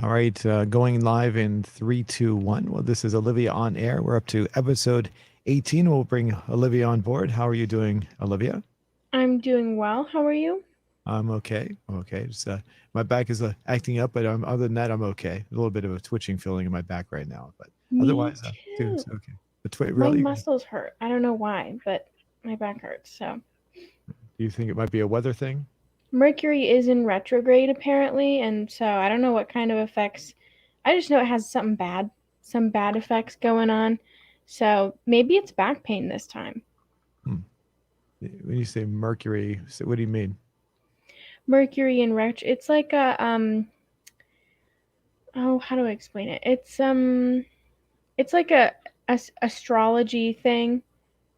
All right, going live in three, two, one. Well, this is Olivia on Air. We're up to episode 18. We'll bring Olivia on board. How are you doing, Olivia? I'm doing well. How are you? I'm okay. I'm okay. Just, my back is acting up, but other than that, I'm okay. A little bit of a twitching feeling in my back right now, but Me otherwise, too. it's okay. But My really, do muscles hurt. I don't know why, but my back hurts. So, you think it might be a weather thing? Mercury is in retrograde apparently, and so I don't know what kind of effects. I just know it has some bad effects going on. So, maybe it's back pain this time. Hmm. When you say Mercury, so what do you mean? Mercury in retro it's like a oh, how do I explain it? It's like a astrology thing.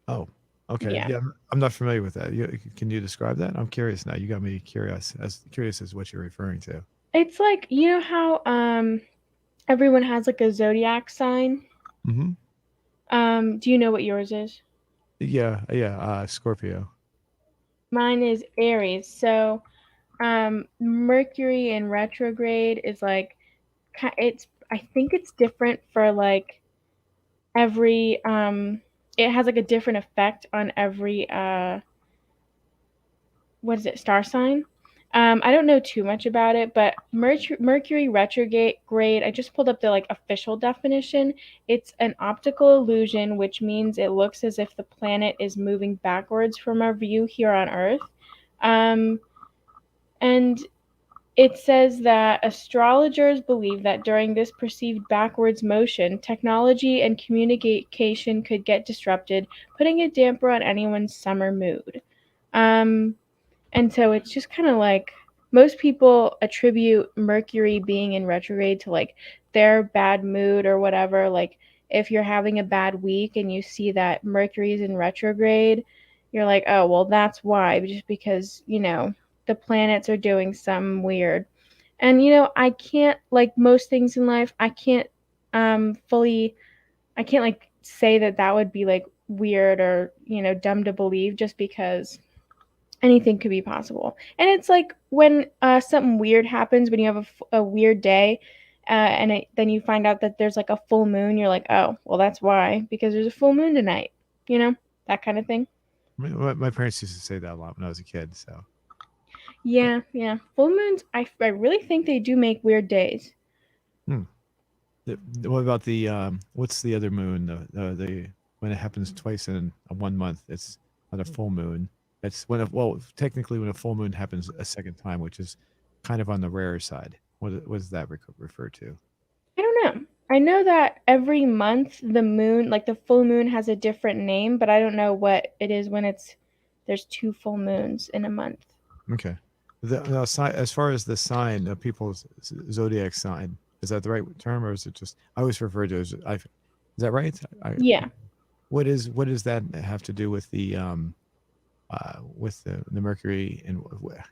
Oh, okay. Yeah. Yeah, I'm not familiar with that. Can you describe that? I'm curious now. You got me curious as what you're referring to. It's like you know how everyone has like a zodiac sign. Hmm. Do you know what yours is? Yeah, yeah. Scorpio. Mine is Aries. So, Mercury in retrograde is like it's. I think it's different for like every. It has like a different effect on every. What is it? Star sign. I don't know too much about it, but Mercury retrograde. I just pulled up the like official definition. It's an optical illusion, which means it looks as if the planet is moving backwards from our view here on Earth. Um, and it says that astrologers believe that during this perceived backwards motion, technology and communication could get disrupted, putting a damper on anyone's summer mood. Um, and so it's just kind of like most people attribute Mercury being in retrograde to like their bad mood or whatever. Like if you're having a bad week and you see that Mercury's in retrograde, you're like, oh, well, that's why. Just because, the planets are doing something weird. And, I can't, like most things in life, fully, I can't like say that that would be like weird or, dumb to believe just because anything could be possible. And it's like when something weird happens, when you have a weird day, then you find out that there's like a full moon, you're like, oh, well, that's why, because there's a full moon tonight, you know, that kind of thing. My parents used to say that a lot when I was a kid. So, Yeah, yeah. Full moons, I really think they do make weird days. hmm. What about the what's the other moon? The when it happens twice in a 1 month, it's not a full moon. It's technically when a full moon happens a second time, which is kind of on the rarer side. What does that refer to? I don't know. I know that every month the moon, like the full moon, has a different name, but I don't know what it is when there's two full moons in a month. Okay. As far as the sign of people's zodiac sign, is that the right term, or is it just I always refer to it as I? Is that right? Yeah. What does that have to do with the Mercury and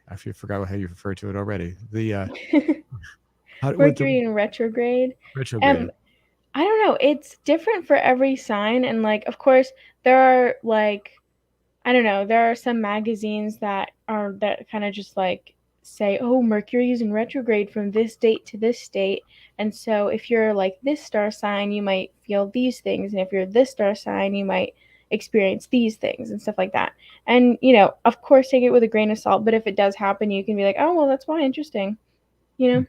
I forgot how you referred to it already. The how with the Mercury in retrograde. retrograde. Um, I don't know. It's different for every sign, and like, of course, there are like, I don't know. There are some magazines that kind of just like say, "Oh, Mercury is in retrograde from this date to this date," and so if you're like this star sign, you might feel these things, and if you're this star sign, you might experience these things and stuff like that. And of course, take it with a grain of salt. But if it does happen, you can be like, "Oh, well, that's why interesting," you know.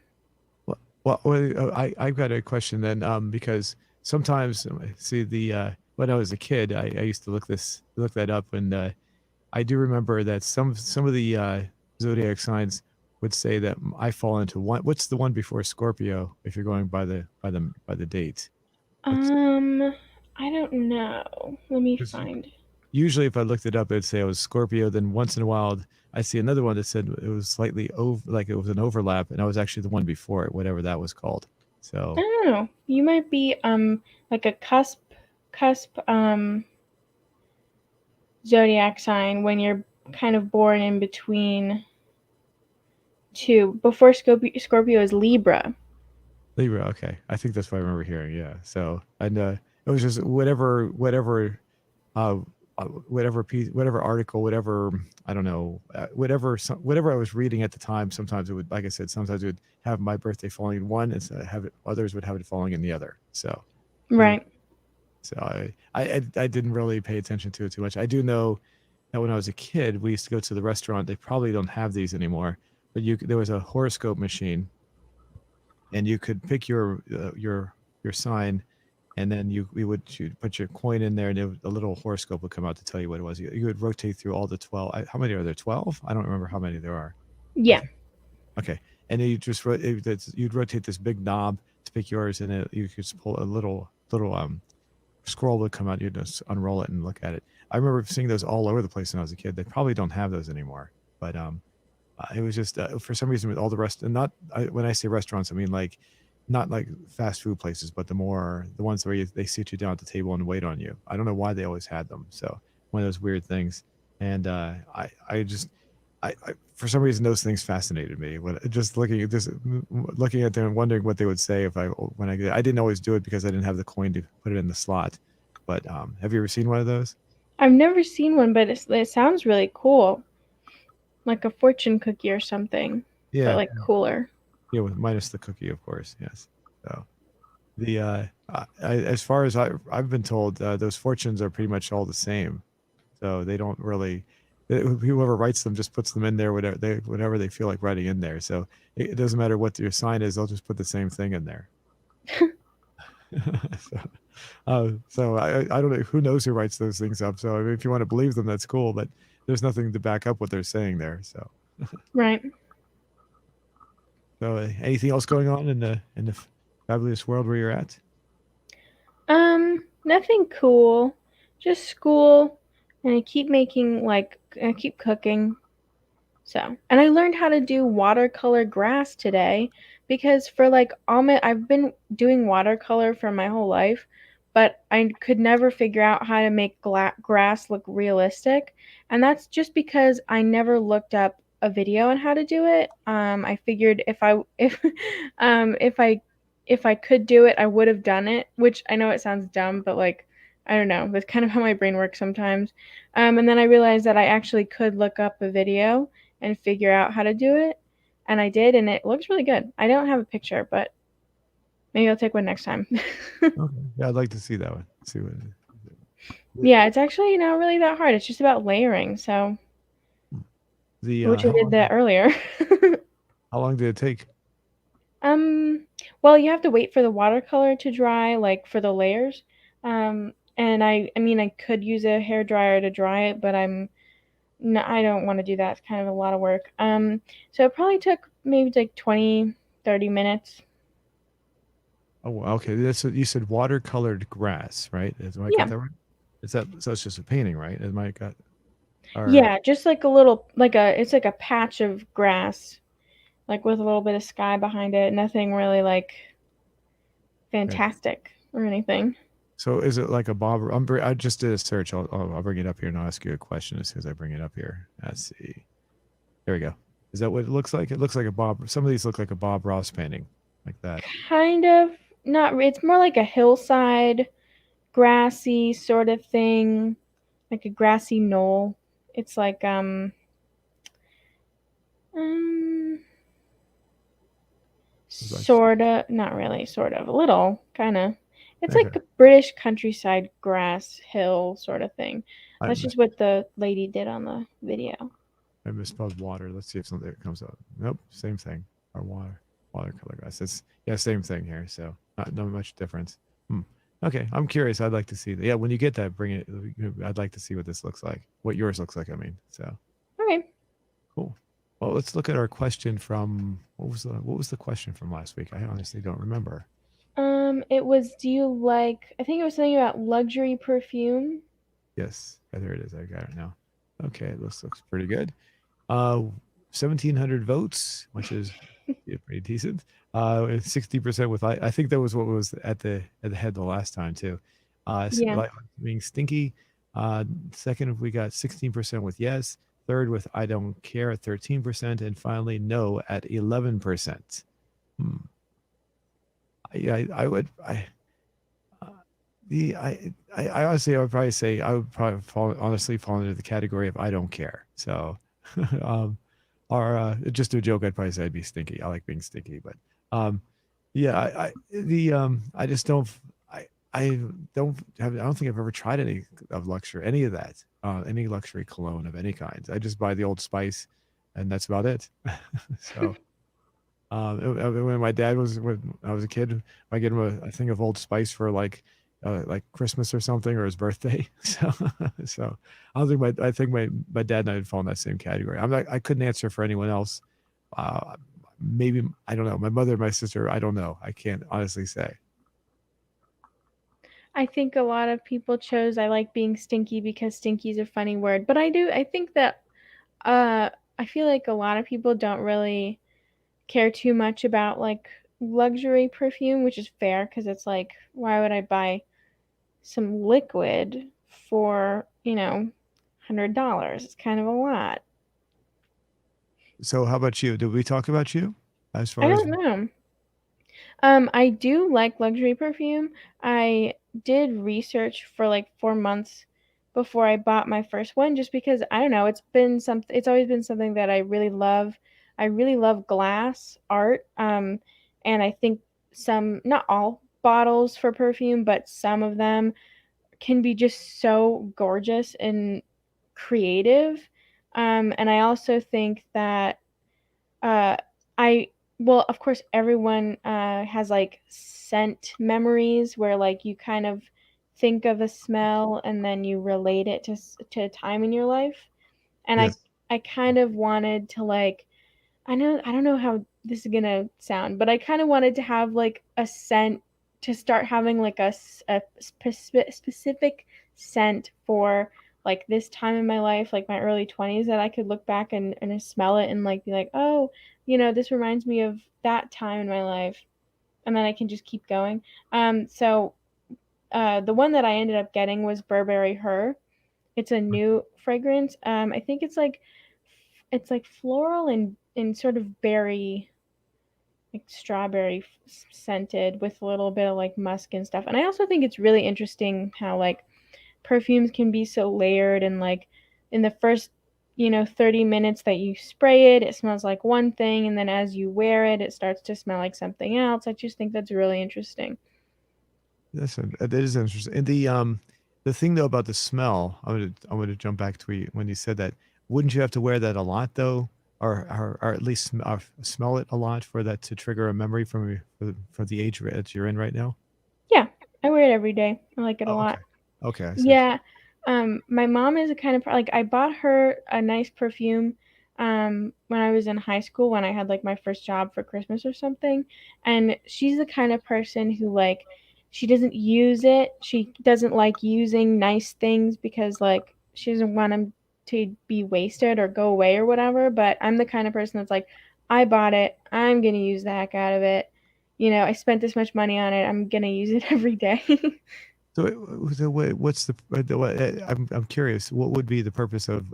I've got a question then, because sometimes see when I was a kid, I used to look that up, and I do remember that some of the zodiac signs would say that I fall into one. What's the one before Scorpio? If you're going by the date, what's Um, I don't know. Let me find. usually if I looked it up, it'd say it was Scorpio. Then once in a while, I see another one that said it was slightly over, like it was an overlap, and I was actually the one before it, whatever that was called. I So, don't know. You might be like a cusp zodiac sign when you're kind of born in between two. Before Scorpio is Libra. Libra, okay, I think that's what I remember hearing. Yeah. So, and it was just whatever uh, whatever piece, whatever article, whatever, I don't know, whatever I was reading at the time. Sometimes it would, like I said, sometimes it would have my birthday falling in one, and have it, others would have it falling in the other. So, those are- Right. so I didn't really pay attention to it too much. I do know that when I was a kid, we used to go to the restaurant. They probably don't have these anymore, but there was a horoscope machine, and you could pick your sign, and then you'd put your coin in there, and a little horoscope would come out to tell you what it was. You would rotate through all the 12. How many are there? 12? I don't remember how many there are. I Yeah. think okay, and then you just you'd rotate this big knob to pick yours, and you could just pull a little scroll would come out. You'd just unroll it and look at it. I remember seeing those all over the place when I was a kid. They probably don't have those anymore, but it was just for some reason with all the rest, and not when I say restaurants, I mean like not like fast food places, but the ones where they sit you down at the table and wait on you. I don't know why they always had them. So one of those weird things, and I just for some reason those things fascinated me. When just looking at them and wondering what they would say if I didn't always do it because I didn't have the coin to put it in the slot. But have you ever seen one of those? I've never seen one, but it sounds really cool. Like a fortune cookie or something, but Yeah, like cooler. yeah, with minus the cookie, of course. Yes. So the as far as I've been told, those fortunes are pretty much all the same. So they don't really. Whoever writes them just puts them in there whatever they feel like writing in there. So it doesn't matter what your sign is; they'll just put the same thing in there. so, so I don't know who knows who writes those things up. So I mean, if you want to believe them, that's cool. But there's nothing to back up what they're saying there. So Right. anything else going on in the fabulous world where you're at? Nothing cool. Just school, and I keep cooking. So, and I learned how to do watercolor grass today because for like I've been doing watercolor for my whole life, but I could never figure out how to make grass look realistic. And that's just because I never looked up a video on how to do it. I figured if I could do it, I would have done it, which I know it sounds dumb, but like I don't know, that's kind of how my brain works sometimes. And then I realized that I actually could look up a video and figure out how to do it. And I did, and it looks really good. I don't have a picture, but maybe I'll take one next time. Okay. Yeah, I'd like to see that one. See what Yeah, it's actually not really that hard. It's just about layering. So, the which I did that earlier. how long did it take? um, well, you have to wait for the watercolor to dry, like for the layers. And I mean, I could use a hair dryer to dry it, but no, I don't want to do that. It's kind of a lot of work. So it probably took maybe like 20, 30 minutes. Oh, okay. That's what you said. Watercolored grass, right? Am I got Yeah. that right? Is that so? It's just a painting, right? Am I got or Yeah, just like a little, it's like a patch of grass, like with a little bit of sky behind it. Nothing really like okay. fantastic or anything. So is it like a bob? I just did a search. I'll bring it up here and I'll ask you a question as soon as I bring it up here. Let's see. There we go. Is that what it looks like? It looks like a Bob. Some of these look like a Bob Ross painting, like that. Kind of not, it's more like a hillside, grassy sort of thing, like a grassy knoll. It's like, um It's like sort of, not really, sort of, a little, kind of. It's okay. like a British countryside grass hill sort of thing. I That's mis just what the lady did on the video. I misspelled water. Let's see if something comes up. Nope, same thing. Or watercolor grass. It's yeah, same thing here. So not much difference. Hmm. Okay, I'm curious. I'd like to see that. Yeah, when you get that, bring it. I'd like to see what this looks like. What yours looks like. I mean, so Okay. cool. Well, let's look at our question from what was the question from last week? I honestly don't remember. It was, do you like, I think it was something about luxury perfume. Yes, yeah, there it is. I got it now. Okay, this looks pretty good. Uh, 1,700 votes, which is yeah, pretty decent. 60% with I think that was what was at the head the last time too. Yeah. Like being stinky. Second, we got 16% with yes. Third, with I don't care at 13%, and finally no at 11%. Hmm. I would I honestly, I would probably say I would probably honestly fall into the category of I don't care. So, um, or just to a joke, I'd probably say I'd be stinky. I like being stinky, but um, yeah, I just don't. I I don't think I've ever tried any of luxury, any of that, any luxury cologne of any kind. I just buy the Old Spice, and that's about it. So, when my dad was when I was a kid, I get him a thing of Old Spice for like Christmas or something or his birthday. So so I think my dad and I would fall in that same category. I couldn't answer for anyone else. Uh, Maybe I don't know. My mother, my sister, I don't know. I can't honestly say. I think a lot of people chose I like being stinky because stinky is a funny word. But I think that uh I feel like a lot of people don't really care too much about like luxury perfume, which is fair because it's like why would I buy some liquid for, $100? It's kind of a lot. So how about you? Did we talk about you as I far as don't know. I do like luxury perfume. I did research for like 4 months before I bought my first one, just because I don't know. It's always been something that I really love. I really love glass art. And I think not all bottles for perfume, but some of them can be just so gorgeous and creative. And I also think that uh, I well, of course, everyone has like scent memories where like you kind of think of a smell and then you relate it to a time in your life. And I yes? I kind of wanted to like I don't know how this is gonna sound, but I kind of wanted to have like a scent to start having like a specific scent for like this time in my life, like my early 20s, that I could look back and smell it and like be like, oh, this reminds me of that time in my life. And then I can just keep going. So the one that I ended up getting was Burberry Her. It's a new fragrance. I think it's like floral and sort of berry, like strawberry scented with a little bit of like musk and stuff. And I also think it's really interesting how like perfumes can be so layered and like in the first 30 minutes that you spray it, it smells like one thing, and then as you wear it, it starts to smell like something else. I just think that's really interesting. That is interesting. And the thing though about the smell, I'm gonna jump back to when you said that. Wouldn't you have to wear that a lot though, or at least smell it a lot for that to trigger a memory for the age that you're in right now? Yeah, I wear it every day. I like it a Oh, okay. lot. Okay, I see. Yeah. My mom is a kind of like I bought her a nice perfume when I was in high school when I had like my first job for Christmas or something. And she's the kind of person who like she doesn't use it. She doesn't like using nice things because like she doesn't want them to be wasted or go away or whatever. But I'm the kind of person that's like, I bought it. I'm gonna use the heck out of it. I spent this much money on it. I'm gonna use it every day. What's I'm curious. What would be the purpose of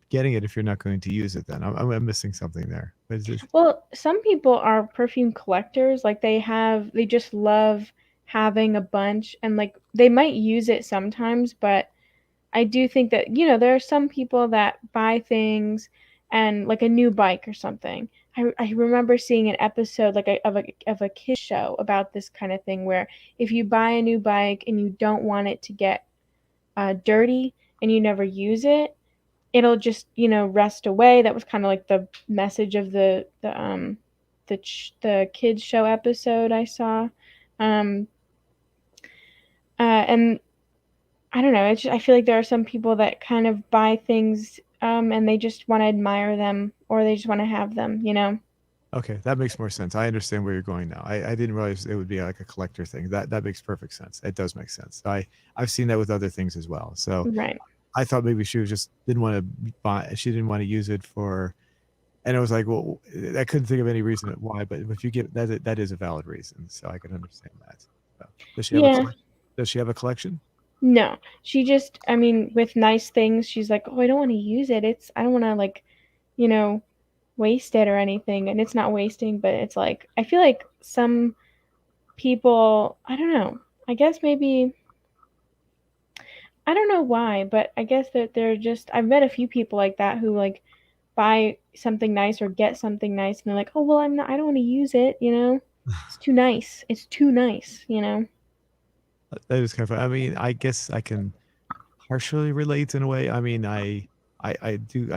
getting it if you're not going to use it? Then I'm missing something there. Is it Well, some people are perfume collectors. Like they just love having a bunch and like they might use it sometimes, but I do think that, there are some people that buy things and like a new bike or something. I remember seeing an episode like of a kids show about this kind of thing where if you buy a new bike and you don't want it to get dirty and you never use it, it'll just rust away. That was kind of like the message of the kids show episode I saw. And I don't know, I feel like there are some people that kind of buy things and they just want to admire them or they just want to have them. okay? That makes more sense. I understand where you're going now. I didn't realize it would be like a collector thing. That makes perfect sense. It does make sense. I've seen that with other things as well. So Right. I thought maybe she was just didn't want to buy. She didn't want to use it for. And I was like, well, I couldn't think of any reason why. But if you give that is a valid reason. So I can understand that. So, does she have a Yeah. collection? Does she have a collection? No. She just, I mean, with nice things, she's like, "Oh, I don't want to use it. I don't want to like, you know, waste it or anything." And it's not wasting, but it's like I feel like some people, I don't know. I guess maybe I don't know why, but I guess that they're just I've met a few people like that who like buy something nice or get something nice and they're like, "Oh, well, I don't want to use it, you know? It's too nice. It's too nice, you know?" That is kind of fun. I mean, I guess I can partially relate in a way. I mean, I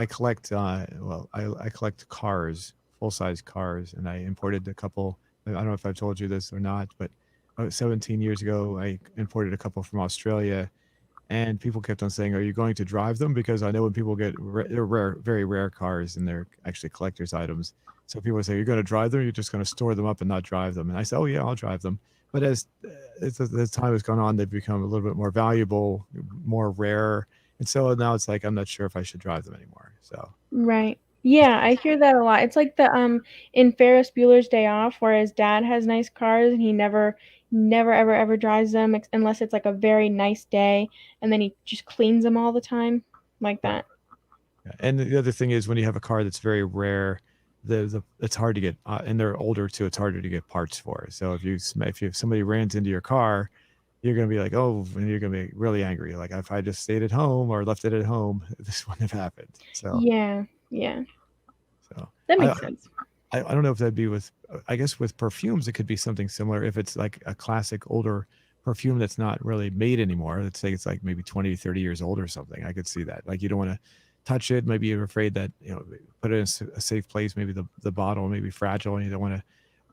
collect I collect cars, full size cars, and I imported a couple. I don't know if I've told you this or not, but 17 years ago, I imported a couple from Australia, and people kept on saying, "Are you going to drive them?" Because I know when people get they're rare, very rare cars, and they're actually collector's items. So people say, "You're going to drive them? Or you're just going to store them up and not drive them?" And I said, "Oh yeah, I'll drive them." But as time has gone on, they've become a little bit more valuable, more rare, and so now it's like I'm not sure if I should drive them anymore. So Right. Yeah, I hear that a lot. It's like the in Ferris Bueller's Day Off where his dad has nice cars and he never ever ever drives them unless it's like a very nice day and then he just cleans them all the time like right. that. Yeah. And the other thing is when you have a car that's very rare, the it's hard to get, and they're older too. It's harder to get parts for. So if somebody runs into your car, you're gonna be like, oh, and you're gonna be really angry. Like if I just stayed at home or left it at home, this wouldn't have happened. Yeah. Yeah. So That I makes sense. I don't know if that'd be with, I guess with perfumes, it could be something similar. If it's like a classic older perfume that's not really made anymore, let's say it's like maybe 20, 30 years old or something. I could see that. Like you don't want to touch it. Maybe you're afraid that, put it in a safe place. Maybe the bottle may be fragile and you don't want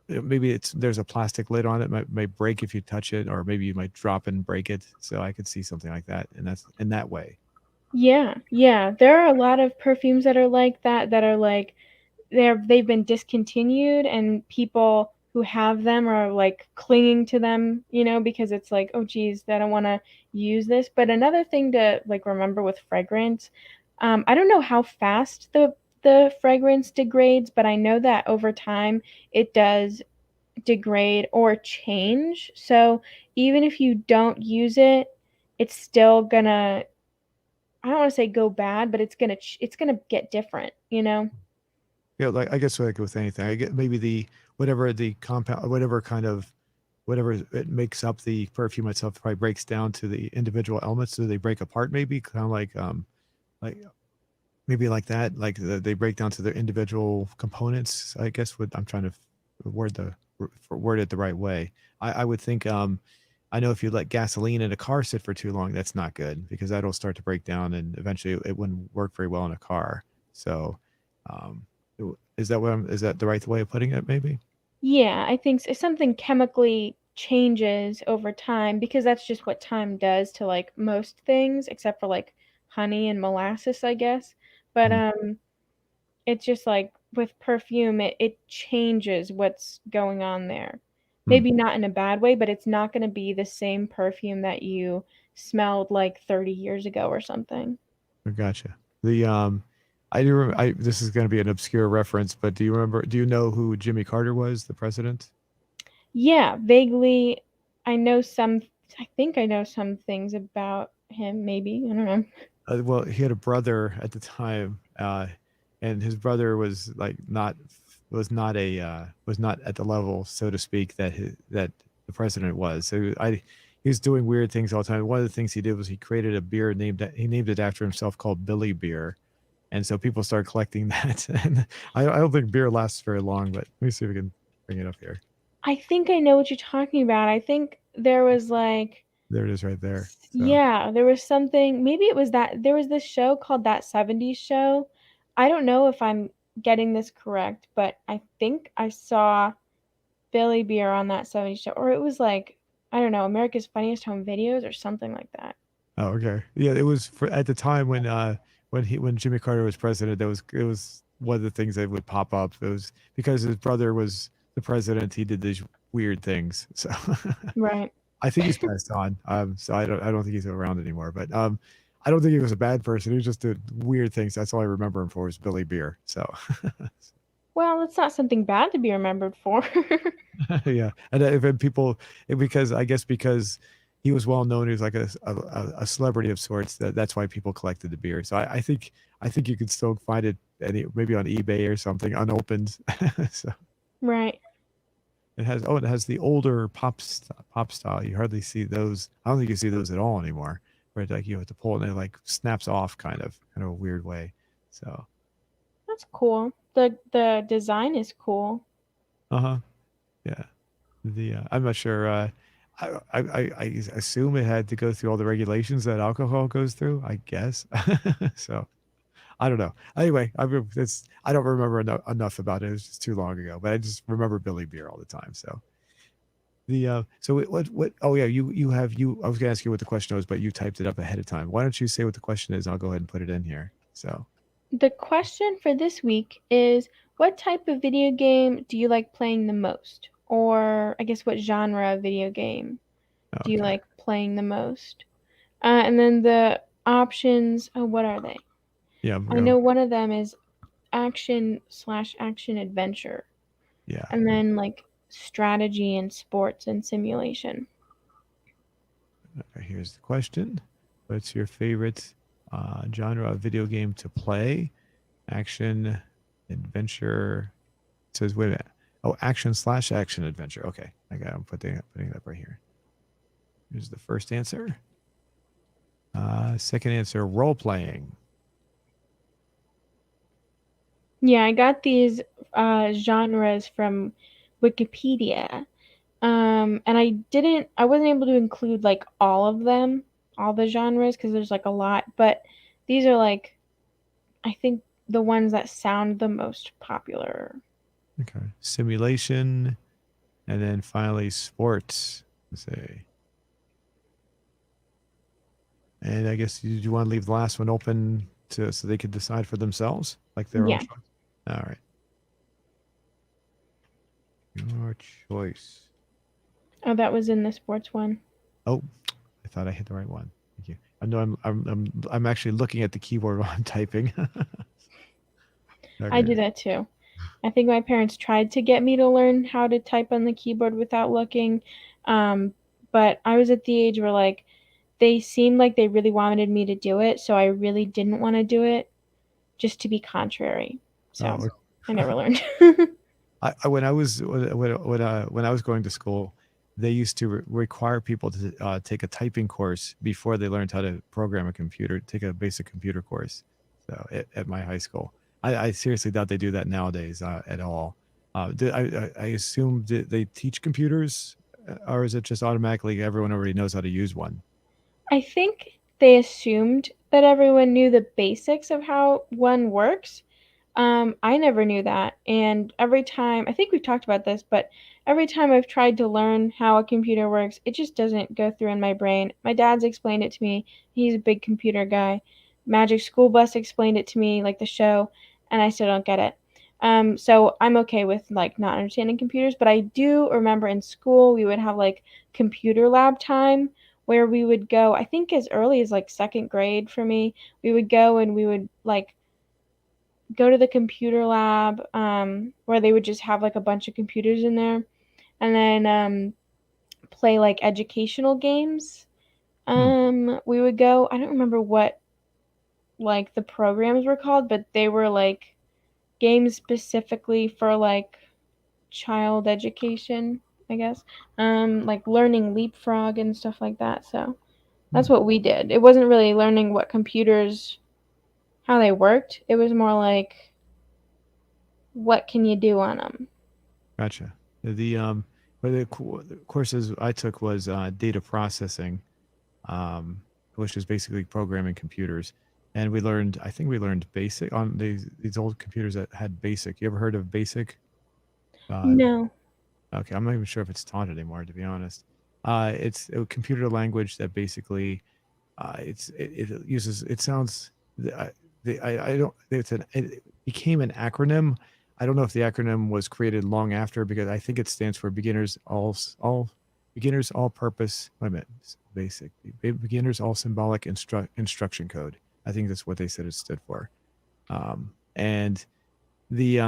to, maybe there's a plastic lid on it, might break if you touch it, or maybe you might drop and break it. So I could see something like that. And that's in that way. Yeah. Yeah. There are a lot of perfumes that are like that are like they've been discontinued and people who have them are like clinging to them, you know, because it's like, oh geez, I don't want to use this. But another thing to like remember with fragrance, I don't know how fast the fragrance degrades, but I know that over time it does degrade or change. So even if you don't use it, it's still gonna, I don't want to say go bad, but it's gonna get different, you know? Yeah, like I guess like with anything, I get maybe whatever the compound, whatever kind of whatever it makes up the perfume itself probably breaks down to the individual elements. So they break apart, maybe kind of like maybe like that, like they break down to their individual components. I guess what I'm trying to word the word it the right way. I would think I know if you let gasoline in a car sit for too long, that's not good because that'll start to break down and eventually it wouldn't work very well in a car. So, um, is that the right way of putting it? Maybe. Yeah, I think if something chemically changes over time, because that's just what time does to like most things, except for like honey and molasses, I guess. But Mm, it's just like with perfume, it changes what's going on there. mm, Maybe not in a bad way, but it's not going to be the same perfume that you smelled like 30 years ago or something. I gotcha. The I do. This is going to be an obscure reference, but do you remember? Do you know who Jimmy Carter was, the president? Yeah, vaguely. I know some. I think I know some things about him. Maybe I don't know. Well, he had a brother at the time, and his brother was like not was not at the level, so to speak, that the president was. So he was doing weird things all the time. One of the things he did was he created a beer he named it after himself called Billy Beer, and so people started collecting that. And I don't think beer lasts very long, but let me see if we can bring it up here. I think I know what you're talking about. I think there was like, There it is, right there. So. yeah, there was something. Maybe it was that there was this show called That 70s Show. I don't know if I'm getting this correct, but I think I saw Billy Beer on That 70s Show, or it was like, I don't know, America's Funniest Home Videos or something like that. Oh, okay. Yeah, it was for at the time when Jimmy Carter was president, that was it was one of the things that would pop up. It was because his brother was the president, he did these weird things. So Right. I think he's passed on. So I don't think he's around anymore. But I don't think he was a bad person. He just did weird things. That's all I remember him for is Billy Beer. So Well, it's not something bad to be remembered for. yeah, and if people because I guess because he was well known, he was like a celebrity of sorts. That's why people collected the beer. So I think you could still find it maybe on eBay or something unopened. So Right. it has the older pop style. You hardly see those. I don't think you see those at all anymore. where like you have to pull it and it like snaps off kind of a weird way. So That's cool. The design is cool. uh-huh. Yeah. I'm not sure. I assume it had to go through all the regulations that alcohol goes through. I guess. So I don't know. Anyway, I don't remember enough about it. It was just too long ago. But I just remember Billy Beer all the time. So so what? Oh yeah, you have you. I was gonna ask you what the question was, but you typed it up ahead of time. Why don't you say what the question is? I'll go ahead and put it in here. So The question for this week is, what type of video game do you like playing the most? Or I guess what genre of video game do you okay, like playing the most? And then the options, oh, what are they? yeah, I know one of them is action/action adventure, yeah. and then like strategy and sports and simulation. Okay, here's the question. What's your favorite genre of video game to play? Action, adventure. It says, wait a minute. Oh, action/action adventure. Okay, I got. I'm putting it up right here. Here's the first answer. Second answer, role playing. Yeah, I got these genres from Wikipedia. And I wasn't able to include like all of them, all the genres, because there's like a lot, but these are like, I think the ones that sound the most popular. Okay, simulation, and then finally sports. Let's see. And I guess you want to leave the last one open to so they could decide for themselves, like their own Yeah. choice. All right, your choice. Oh, that was in the sports one. Oh, I thought I hit the right one. Thank you. I know I'm actually looking at the keyboard while I'm typing. I Okay. do that too. I think my parents tried to get me to learn how to type on the keyboard without looking. Um, but I was at the age where like they seemed like they really wanted me to do it, so I really didn't want to do it just to be contrary. So Oh, I never learned. when I was when I was going to school, they used to require people to take a typing course before they learned how to program a computer. Take a basic computer course. So at my high school, I seriously doubt they do that nowadays at all. I assume they teach computers, or is it just automatically everyone already knows how to use one? I think they assumed that everyone knew the basics of how one works. I never knew that. And every time, I think we've talked about this, but every time I've tried to learn how a computer works, it just doesn't go through in my brain. My dad's explained it to me. He's a big computer guy. Magic School Bus explained it to me, like the show, and I still don't get it. So I'm okay with like not understanding computers, but I do remember in school we would have like computer lab time where we would go, I think as early as like second grade for me, we would go and we would like go to the computer lab where they would just have like a bunch of computers in there and then play like educational games. Hmm, We would go, I don't remember what like the programs were called, but they were like games specifically for like child education, I guess. Like learning leapfrog and stuff like that. So hmm. that's what we did. It wasn't really learning what computers how they worked. It was more like what can you do on them. Gotcha. But the courses I took was data processing, which is basically programming computers. And we learned, I think we learned basic on these old computers that had basic. You ever heard of basic? Uh, No. okay, I'm not even sure if it's taught anymore, to be honest. It's a computer language that basically it uses it sounds I don't it became an acronym. I don't know if the acronym was created long after because I think it stands for beginners all purpose. Wait a minute, basic beginners all symbolic instruction code. I think that's what they said it stood for. And the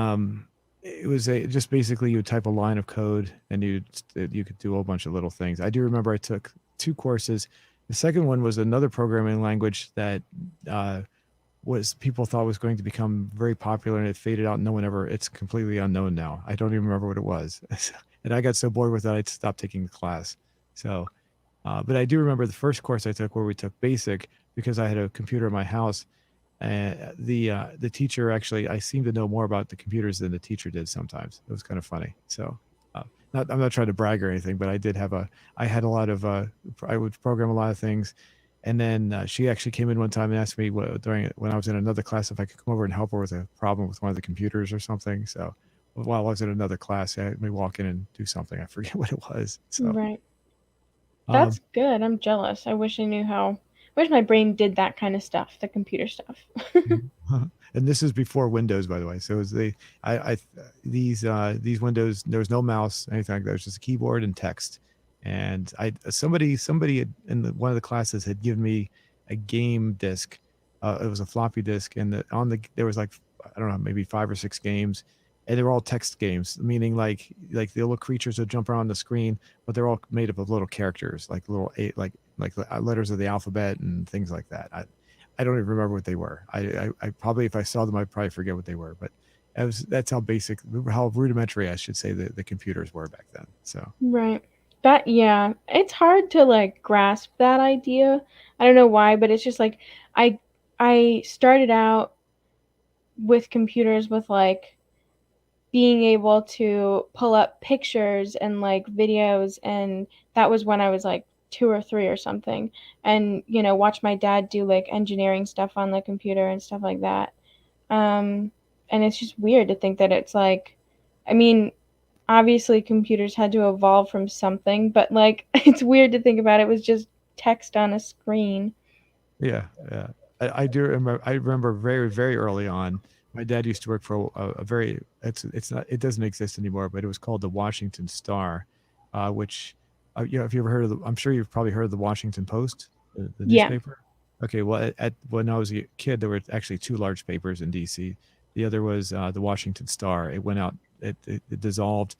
it was just basically you type a line of code and you could do a whole bunch of little things. I do remember I took two courses. The second one was another programming language that uh, was people thought was going to become very popular and it faded out. No one ever. It's completely unknown now. I don't even remember what it was, and I got so bored with it I stopped taking the class. So But I do remember the first course I took where we took basic because I had a computer in my house. And the teacher actually, I seem to know more about the computers than the teacher did sometimes. It was kind of funny. So, uh, I'm not trying to brag or anything, but I had a lot of, I would program a lot of things. And then she actually came in one time and asked me when I was in another class if I could come over and help her with a problem with one of the computers or something. So while I was in another class, she had me walk in and do something. I forget what it was. So, Right. um, That's good. I'm jealous. I wish I knew how. I wish my brain did that kind of stuff, the computer stuff. Mhm. And this is before Windows, by the way. So it was these Windows, there was no mouse, anything like that. It was just a keyboard and text. And in one of the classes had given me a game disc. It was a floppy disk, and there was like, I don't know, maybe 5 or 6 games, and they were all text games, meaning like the little creatures would jump around the screen, but they're all made up of little characters, like little like letters of the alphabet and things like that. I don't even remember what they were. I probably, if I saw them, I'd probably forget what they were. But that's how basic, how rudimentary, I should say, the computers were back then. So Right. That yeah, it's hard to like grasp that idea. I don't know why, but it's just like I I started out with computers with like being able to pull up pictures and like videos, and that was when I was like 2 or 3 or something, and watch my dad do like engineering stuff on the computer and stuff like that. Um and it's just weird to think that it's like, I mean, obviously computers had to evolve from something, but like it's weird to think about it was just text on a screen. yeah, yeah. I do remember. I remember very, very early on. My dad used to work for a very. It's not. It doesn't exist anymore, but it was called the Washington Star, which, if you ever heard of I'm sure you've probably heard of the Washington Post, the Yeah. newspaper. Okay, well, when I was a kid, there were actually two large papers in D.C. The other was the Washington Star. It went out. It dissolved,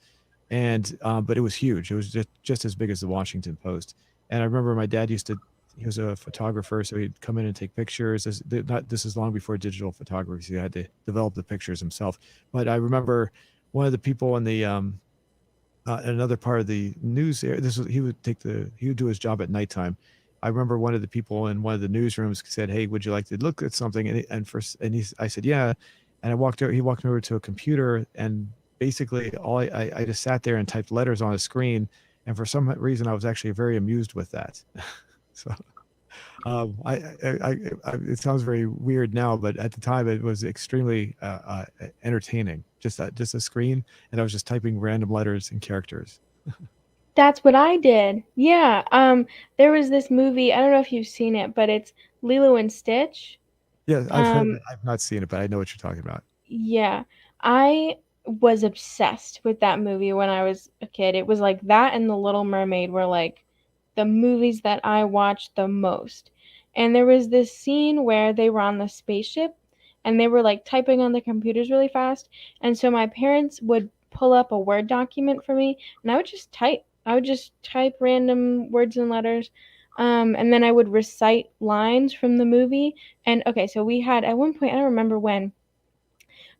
and but it was huge. It was just as big as the Washington Post. And I remember my dad used to. He was a photographer, so he'd come in and take pictures. This is long before digital photography, so he had to develop the pictures himself. But I remember one of the people in the another part of the news area. He would do his job at nighttime. I remember one of the people in one of the newsrooms said, "Hey, would you like to look at something?" I said, "Yeah." And I walked over. He walked me over to a computer, and basically I just sat there and typed letters on a screen. And for some reason, I was actually very amused with that. So it sounds very weird now, but at the time it was extremely entertaining. Just a screen, and I was just typing random letters and characters. That's what I did. Yeah. There was this movie, I don't know if you've seen it, but it's Lilo and Stitch. Yeah, I've heard of Um it. I've not seen it, but I know what you're talking about. yeah. I was obsessed with that movie when I was a kid. It was like that and The Little Mermaid were like the movies that I watched the most. And there was this scene where they were on the spaceship and they were like typing on the computers really fast. And so my parents would pull up a Word document for me and I would just type. I would just type random words and letters. And then I would recite lines from the movie. And okay, so we had at one point, I don't remember when,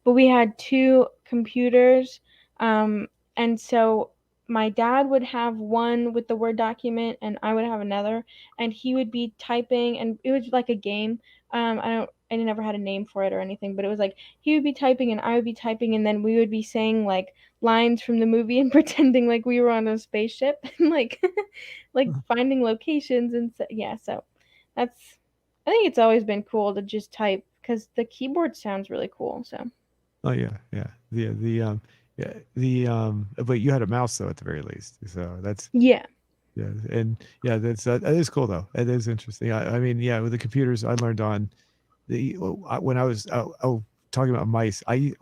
but we had two computers. Um, and so my dad would have one with the Word document, and I would have another. And he would be typing, and it was like a game. I never had a name for it or anything, but it was like he would be typing and I would be typing, and then we would be saying like lines from the movie and pretending like we were on a spaceship and like like finding locations and so, yeah. So that's, I think it's always been cool to just type because the keyboard sounds really cool. So. Oh yeah, yeah, but you had a mouse though at the very least, so that's Yeah. yeah, and yeah, that is cool though. It is interesting. I mean, yeah, with the computers, I learned on when I was talking about mice. I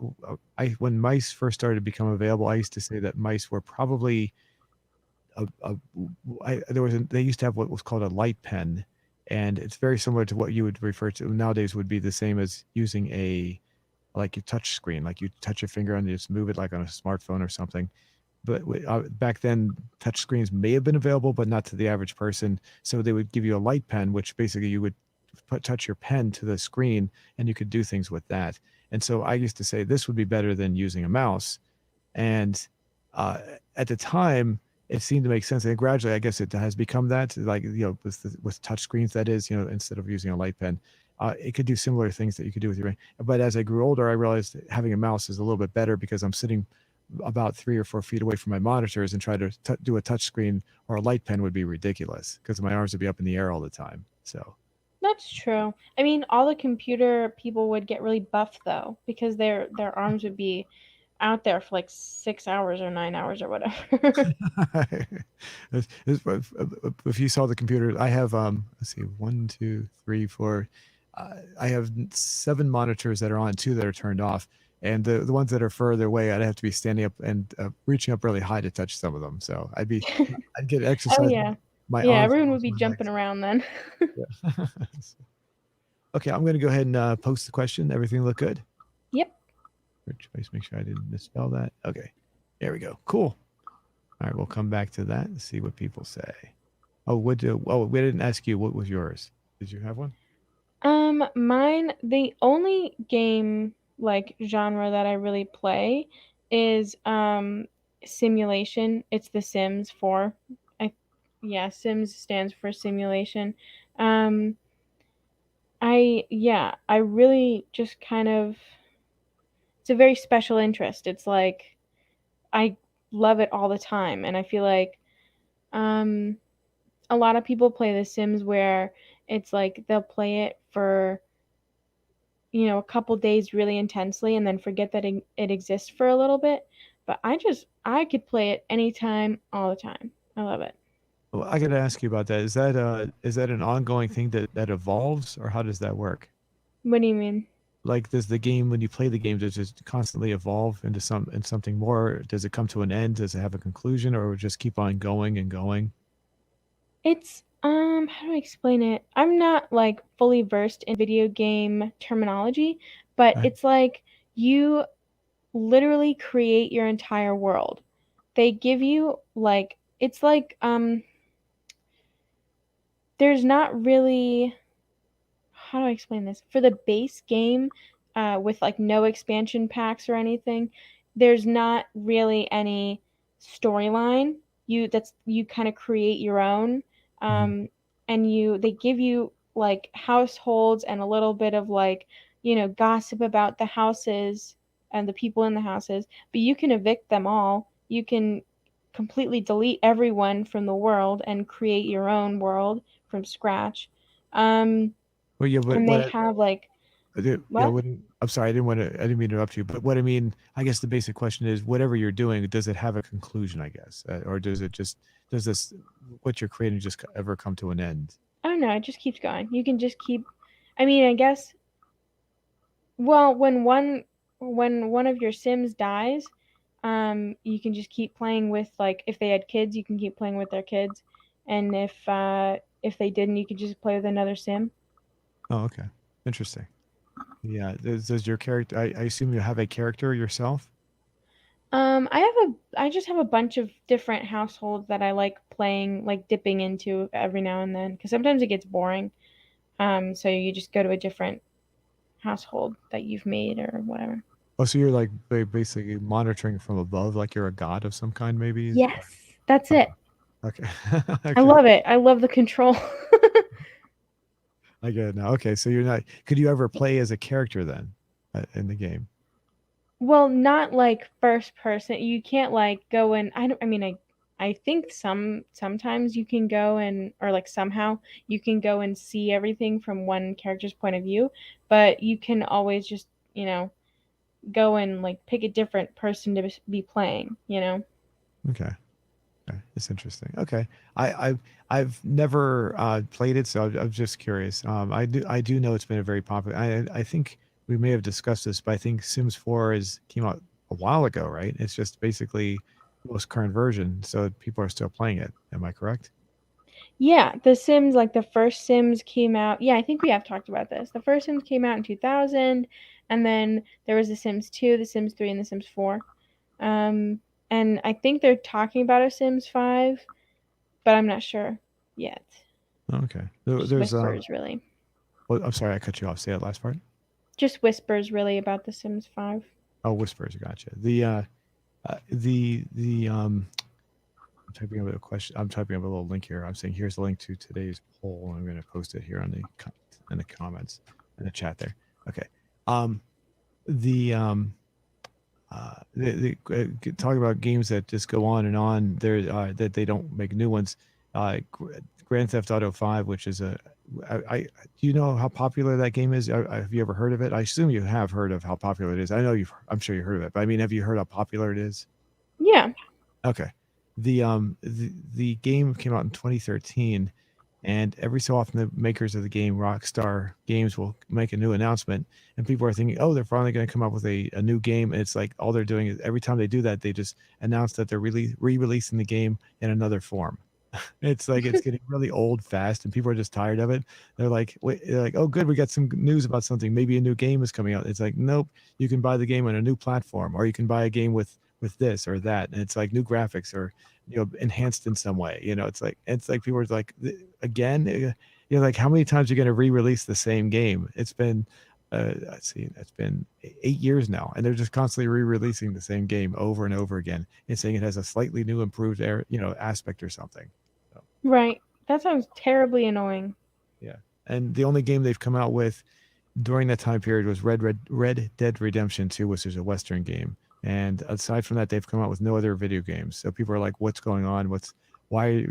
when mice first started to become available, I used to say that mice were probably a they used to have what was called a light pen, and it's very similar to what you would refer to nowadays would be the same as using a like your touch screen, like you touch your finger and you just move it like on a smartphone or something. But back then, touch screens may have been available, but not to the average person. So they would give you a light pen, which basically you would touch your pen to the screen, and you could do things with that. And so I used to say this would be better than using a mouse. And uh, at the time, it seemed to make sense. And gradually, I guess it has become that, like, with touch screens, that is, instead of using a light pen, it could do similar things that you could do with your brain. But as I grew older, I realized that having a mouse is a little bit better because I'm sitting about 3 or 4 feet away from my monitors, and try to do a touch screen or a light pen would be ridiculous because my arms would be up in the air all the time. So, That's true. I mean, all the computer people would get really buff though, because their arms would be out there for like 6 hours or 9 hours or whatever. if you saw the computer, I have, let's see, one, two, three, four. I have 7 monitors that are on, 2 that are turned off, and the ones that are further away, I'd have to be standing up and reaching up really high to touch some of them. So I'd get Oh exercise. yeah. My Yeah, arms, but everyone would also be my jumping legs. around then. Yeah. Okay, I'm going to go ahead and post the question. Everything look good? Yep. Choice. Make sure I didn't misspell that. Okay, there we go. Cool. All right, we'll come back to that and see what people say. Oh, we didn't ask you what was yours. Did you have one? Mine, the only game like genre that I really play is simulation. It's The Sims 4. I Yeah, Sims stands for simulation. Um I really just kind of, it's a very special interest. It's like I love it all the time, and I feel like um a lot of people play The Sims where it's like they'll play it for, a couple days really intensely and then forget that it exists for a little bit. But I could play it anytime, all the time. I love it. Well, I got to ask you about that. Is that an ongoing thing that evolves, or how does that work? What do you mean? Like, does the game, when you play the game, does it constantly evolve into something more? Does it come to an end? Does it have a conclusion, or just keep on going and going? It's how do I explain it? I'm not like fully versed in video game terminology, but Uh, it's like you literally create your entire world. They give you like, it's like there's not really, how do I explain this? For the base game, with like no expansion packs or anything, there's not really any storyline. You kind of create your own, mhm. um, and they give you like households and a little bit of like, gossip about the houses and the people in the houses. But you can evict them all. You can completely delete everyone from the world and create your own world from scratch. Um, Well, yeah, but and they have like, yeah, what? I'm sorry, I didn't mean to interrupt you, but what I mean, I guess the basic question is, whatever you're doing, does it have a conclusion, I guess, or does this, what you're creating, just ever come to an end? I don't know. It just keeps going. You can just keep. I mean, I guess. Well, when one of your Sims dies, you can just keep playing with, like, if they had kids, you can keep playing with their kids, and if they didn't, you could just play with another Sim. Oh, okay, interesting. Yeah, does your character? I assume you have a character yourself. I just have a bunch of different households that I like playing, like dipping into every now and then, because sometimes it gets boring. So you just go to a different household that you've made or whatever. Oh, so you're like basically monitoring from above, like you're a god of some kind, maybe? Yes, that's Oh, it. okay, I okay, love it. I love the control. I get it now. Okay, so you're not. Could you ever play as a character then, in the game? Well, not like first person. You can't like go and I mean I think sometimes you can go and, or like somehow you can go and see everything from one character's point of view, but you can always just, go and like pick a different person to be playing. Okay. Okay, it's interesting. Okay, I've never played it, so I'm just curious. I do know it's been a very popular. I think we may have discussed this, but I think Sims 4 is came out a while ago, right? It's just basically the most current version, so people are still playing it. Am I correct? Yeah, The Sims, like the first Sims came out. Yeah, I think we have talked about this. The first Sims came out in 2000, and then there was The Sims 2, The Sims 3, and The Sims 4. Um, and I think they're talking about a Sims 5, but I'm not sure yet. Okay. Just There's whispers, really. well, I'm sorry, I cut you off. Say that last part. Just whispers, really, about The Sims 5. Oh, whispers. Gotcha. The I'm typing up a question. I'm typing up a little link here. I'm saying here's the link to today's poll. I'm going to post it here on in the comments in the chat there. Okay. Um, the talking about games that just go on and on. There that they don't make new ones. Grand Theft Auto 5, which is I do you know how popular that game is? Have you ever heard of it? I assume you have heard of how popular it is. I know I'm sure you heard of it, but I mean, have you heard how popular it is? Yeah. Okay. The game came out in 2013, and every so often the makers of the game, Rockstar Games, will make a new announcement, and people are thinking, oh, they're finally going to come up with a new game. And it's like all they're doing is every time they do that, they just announce that they're re-releasing the game in another form. It's like it's getting really old fast, and people are just tired of it. They're like, wait, they're like, oh, good, we got some news about something. Maybe a new game is coming out. It's like, nope, you can buy the game on a new platform, or you can buy a game with this or that, and it's like new graphics or enhanced in some way. It's like people are like, again, like how many times are you going to re-release the same game? It's been let's see, it's been 8 years now, and they're just constantly re-releasing the same game over and over again and saying it has a slightly new improved aspect or something. So, Right. That sounds terribly annoying. yeah. And the only game they've come out with during that time period was Red Dead Redemption 2, which is a Western game. And aside from that, they've come out with no other video games. So people are like, what's going on? Why,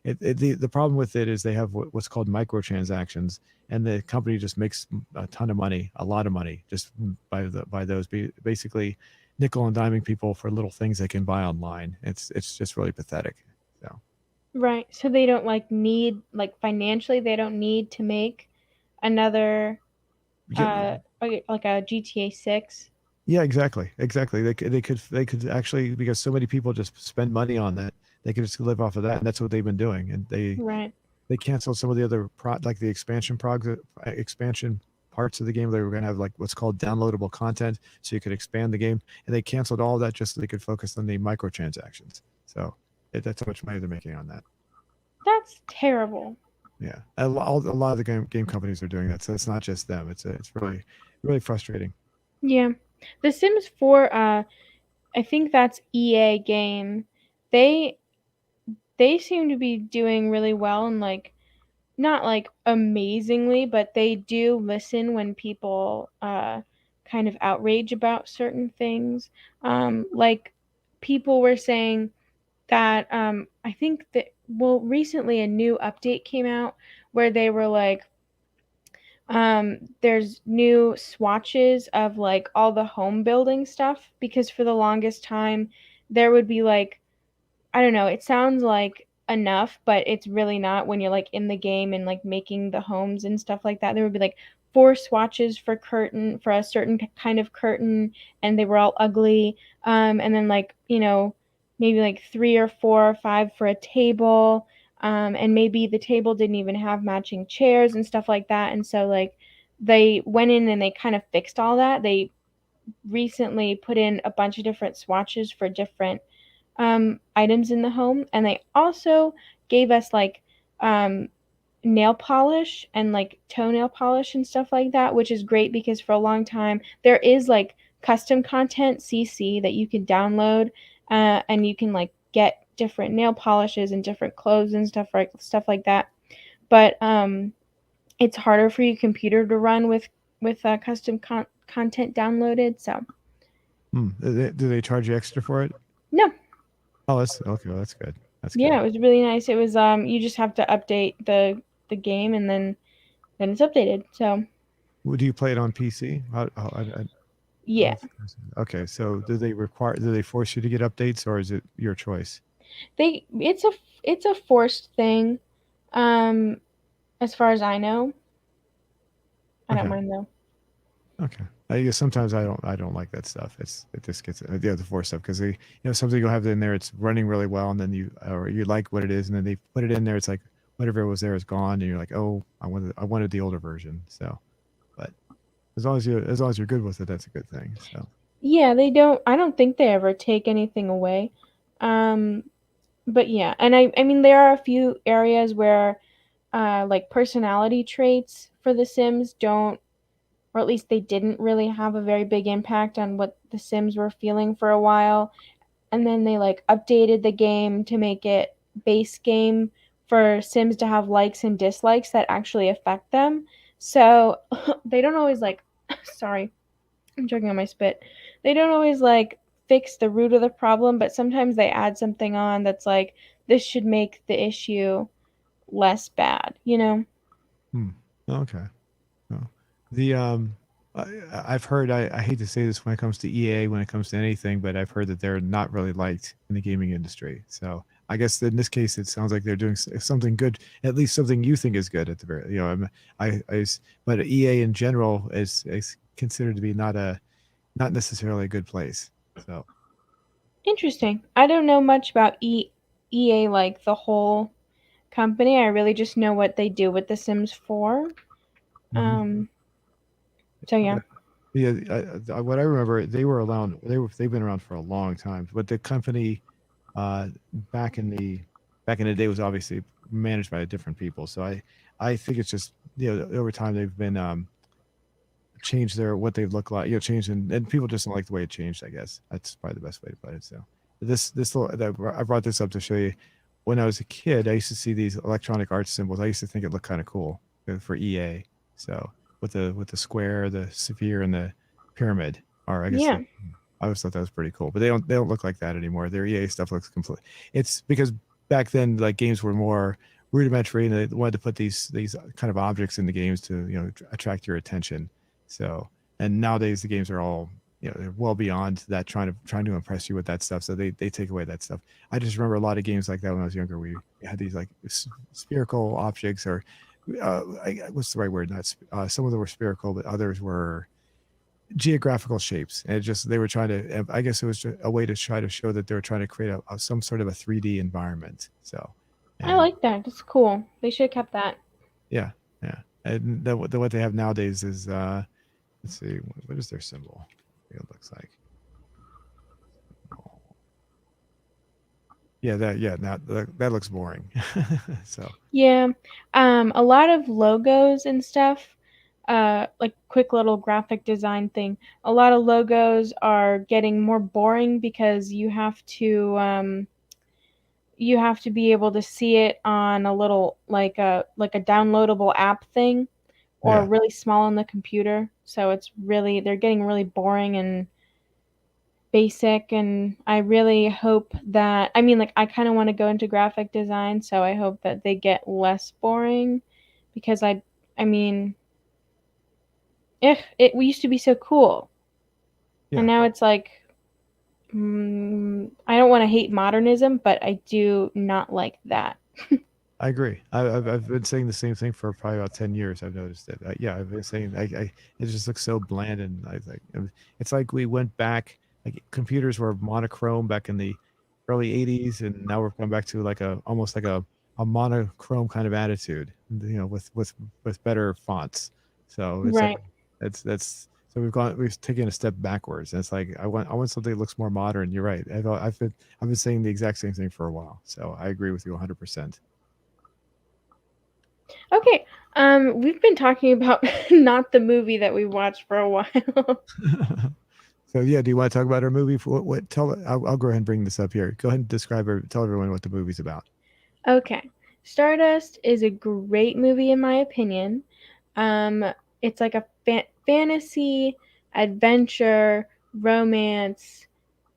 the problem with it is they have what's called microtransactions, and the company just makes a ton of money, a lot of money, just by those, basically nickel and diming people for little things they can buy online. It's just really pathetic. So. Right. So they don't need financially they don't need to make another Yep. like a GTA 6. Yeah, exactly. They could actually, because so many people just spend money on that, they could just live off of that, and that's what they've been doing. And Right. they canceled some of the other like the expansion parts of the game. They were going to have like what's called downloadable content, so you could expand the game, and they canceled all that just so they could focus on the microtransactions. So that's how much money they're making on that. That's terrible. Yeah, a lot of the game companies are doing that, so it's not just them. It's really really frustrating. Yeah. The Sims 4 I think that's EA game. They they seem to be doing really well and not amazingly, but they do listen when people kind of outrage about certain things. Like people were saying that I think that recently a new update came out where they were like there's new swatches of all the home building stuff because for the longest time there would be I don't know, it sounds like enough, but it's really not when you're in the game and making the homes and stuff like that. There would be four swatches for curtain for a certain kind of curtain and they were all ugly. And then maybe three or four or five for a table. And maybe the table didn't even have matching chairs and stuff like that. And so they went in and they kind of fixed all that. They recently put in a bunch of different swatches for different items in the home, and they also gave us um, nail polish and toenail polish and stuff like that, which is great because for a long time there is custom content CC that you can download, and you can get different nail polishes and different clothes and stuff like that. But it's harder for your computer to run with custom content downloaded. So Do they charge you extra for it? no. Oh, that's okay. Well, that's good. That's Yeah, good. it was really nice. It was you just have to update the game and then it's updated. So, Do you play it on PC? yeah. Okay, so do they force you to get updates, or is it your choice? They it's a forced thing. Um as far as I know. I don't Okay, mind though. okay. I guess sometimes I don't like that stuff. It just gets the force stuff, because something you'll have in there, it's running really well, and then you like what it is, and then they put it in there, it's like whatever was there is gone, and you're like, oh, I wanted the older version. So, but as long as you're good with it, that's a good thing. So. Yeah, they don't I don't think they ever take anything away. Um but yeah, and I mean there are a few areas where personality traits for the Sims don't, or at least they didn't really have a very big impact on what the Sims were feeling for a while. and then they like updated the game to make it base game for Sims to have likes and dislikes that actually affect them. So they don't always like sorry, I'm choking on my spit. They don't always like fix the root of the problem, but sometimes they add something on that's like this should make the issue less bad, you know? Hmm. Okay. Oh. The I've heard I hate to say this when it comes to EA when it comes to anything, but I've heard that they're not really liked in the gaming industry. So I guess in this case, it sounds like they're doing something good, at least something you think is good at the very, but EA in general is considered to be not necessarily a good place. So Interesting. I don't know much about EA like the whole company. I really just know what they do with The Sims 4. Mhm. Um, so yeah. Yeah, what I remember, they've been around for a long time, but the company uh, back in the day was obviously managed by different people. So I think it's just over time they've been changed their what they look like, changed and people just don't like the way it changed. I guess that's probably the best way to put it. So I brought this up to show you. When I was a kid, I used to see these electronic art symbols. I used to think it looked kind of cool for EA. So with the square, the sphere, and the pyramid, or I guess Yeah. I always thought that was pretty cool. But they don't look like that anymore. Their EA stuff looks complete. It's because back then like games were more rudimentary and they wanted to put these kind of objects in the games to attract your attention. So and nowadays the games are all they're well beyond that trying to impress you with that stuff. So they take away that stuff. I just remember a lot of games like that when I was younger. We had these like spherical objects or what's the right word? Not some of them were spherical, but others were geographical shapes. And it just they were trying to. I guess it was just a way to try to show that they were trying to create some sort of a 3D environment. So, I and like that. That's cool. They should have kept that. yeah, yeah. And what they have nowadays is let's see, what is their symbol? It looks like. That looks boring. So Yeah. A lot of logos and stuff, like quick little graphic design thing. A lot of logos are getting more boring because you have to be able to see it on a little like a downloadable app thing or yeah, really small on the computer. So it's really they're getting really boring and basic, and I really hope that I mean like I kind of want to go into graphic design, so I hope that they get less boring because I mean if it we used to be so cool and yeah. now it's like I don't want to hate modernism, but I do not like that. I agree. I've been saying the same thing for probably about 10 years. I've noticed it. Yeah, I've been saying it just looks so bland, and I like it's like we went back. Like computers were monochrome back in the early '80s, and now we're going back to like a almost like a monochrome kind of attitude. With better fonts. So it's like Right. that's so we've taken a step backwards, and it's like I want something that looks more modern. You're right. I've been saying the exact same thing for a while. So I agree with you 100%. Okay. We've been talking about not the movie that we watched for a while. So yeah, do you want to talk about our movie? For what tell? I'll go ahead and bring this up here. Go ahead and describe or tell everyone what the movie's about. Okay. Stardust is a great movie in my opinion. Um, it's like a fantasy, adventure, romance,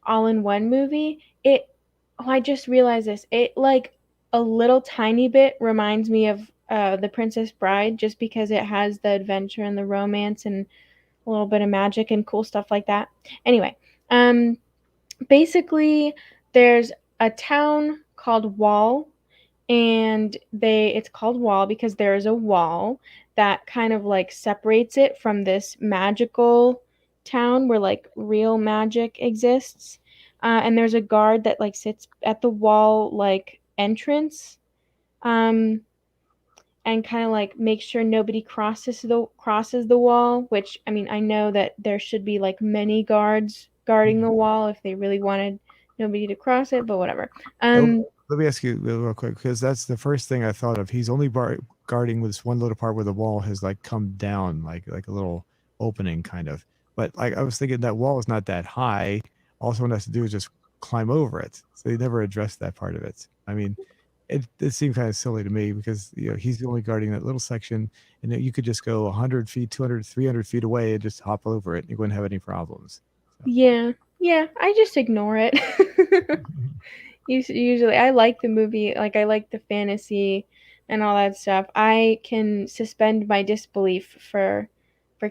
all in one movie. I just realized this. It like a little tiny bit reminds me of The Princess Bride just because it has the adventure and the romance and a little bit of magic and cool stuff like that. Anyway, um, basically, there's a town called Wall, and they it's called Wall because there is a wall that kind of like separates it from this magical town where like real magic exists. And there's a guard that like sits at the wall like entrance, um, and kind of like make sure nobody crosses the wall. Which I mean I know that there should be like many guards guarding Mhm. the wall if they really wanted nobody to cross it, but whatever. Oh, Um, let me ask you real quick because that's the first thing I thought of. He's only guarding with this one little part where the wall has like come down, like a little opening kind of. But like I was thinking that wall is not that high. All someone has to do is just climb over it. So they never addressed that part of it. I mean, it seemed kind of silly to me because he's only guarding that little section, and you could just go 100 feet, 200, 300 feet away and just hop over it. And you wouldn't have any problems. So. Yeah. Yeah, I just ignore it. Usually I like the movie, like I like the fantasy and all that stuff. I can suspend my disbelief for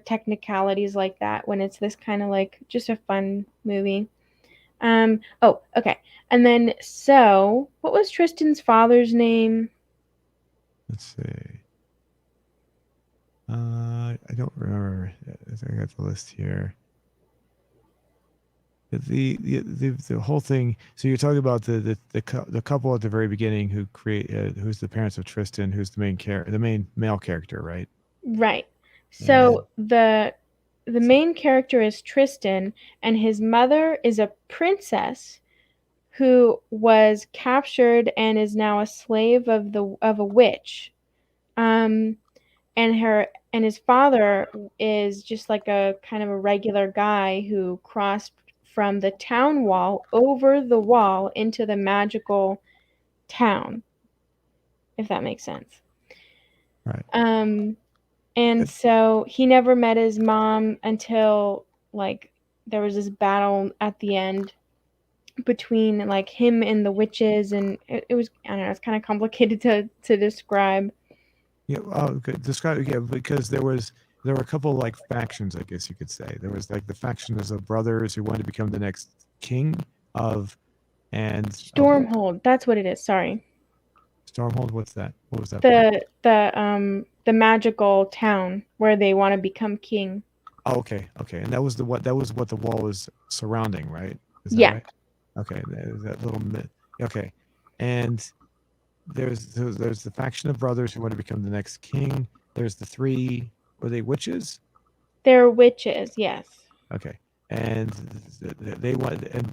technicalities like that when it's this kind of like just a fun movie. Oh, okay. And then so, what was Tristan's father's name? Let's see. I don't remember. I got the list here. The whole thing. So you're talking about the couple at the very beginning who who's the parents of Tristan, who's the main male character, right? Right. And then So the main character is Tristan, and his mother is a princess who was captured and is now a slave of a witch. Um, and his father is just like a kind of a regular guy who crossed from the town wall over the wall into the magical town, if that makes sense. right. And so he never met his mom until like there was this battle at the end between like him and the witches, and it was, I don't know, it's kind of complicated to describe. Yeah, good. Describe, yeah, because there were a couple like factions, I guess you could say. There was like the faction of the brothers who wanted to become the next king of of Stormhold, that's what it is. Sorry. Stormhold. What's that? What was that part? The magical town where they want to become king. Oh, okay, okay, and that was what the wall was surrounding, right? Is that Yeah. right? Okay, that little myth. Okay, and there's the faction of brothers who want to become the next king. There's the three. Were they witches? They're witches, yes. Okay, and they want, and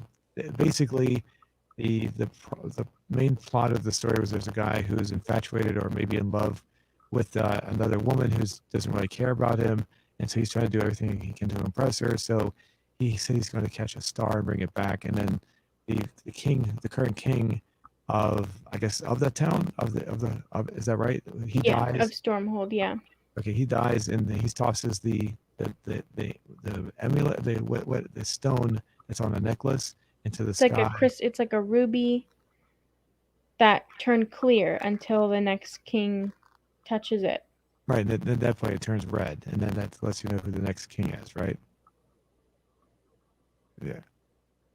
basically the main plot of the story was there's a guy who's infatuated or maybe in love with another woman who doesn't really care about him, and so he's trying to do everything he can to impress her. So he said he's going to catch a star and bring it back, and then the current king of, I guess, of that town, is that right? He Yeah, of dies. Stormhold, yeah. Okay, he dies, and he tosses the amulet, what the stone that's on a necklace into the sky. It's like a ruby that turned clear until the next king touches it. Right, and at that point it turns red, and then that lets you know who the next king is, right? Yeah,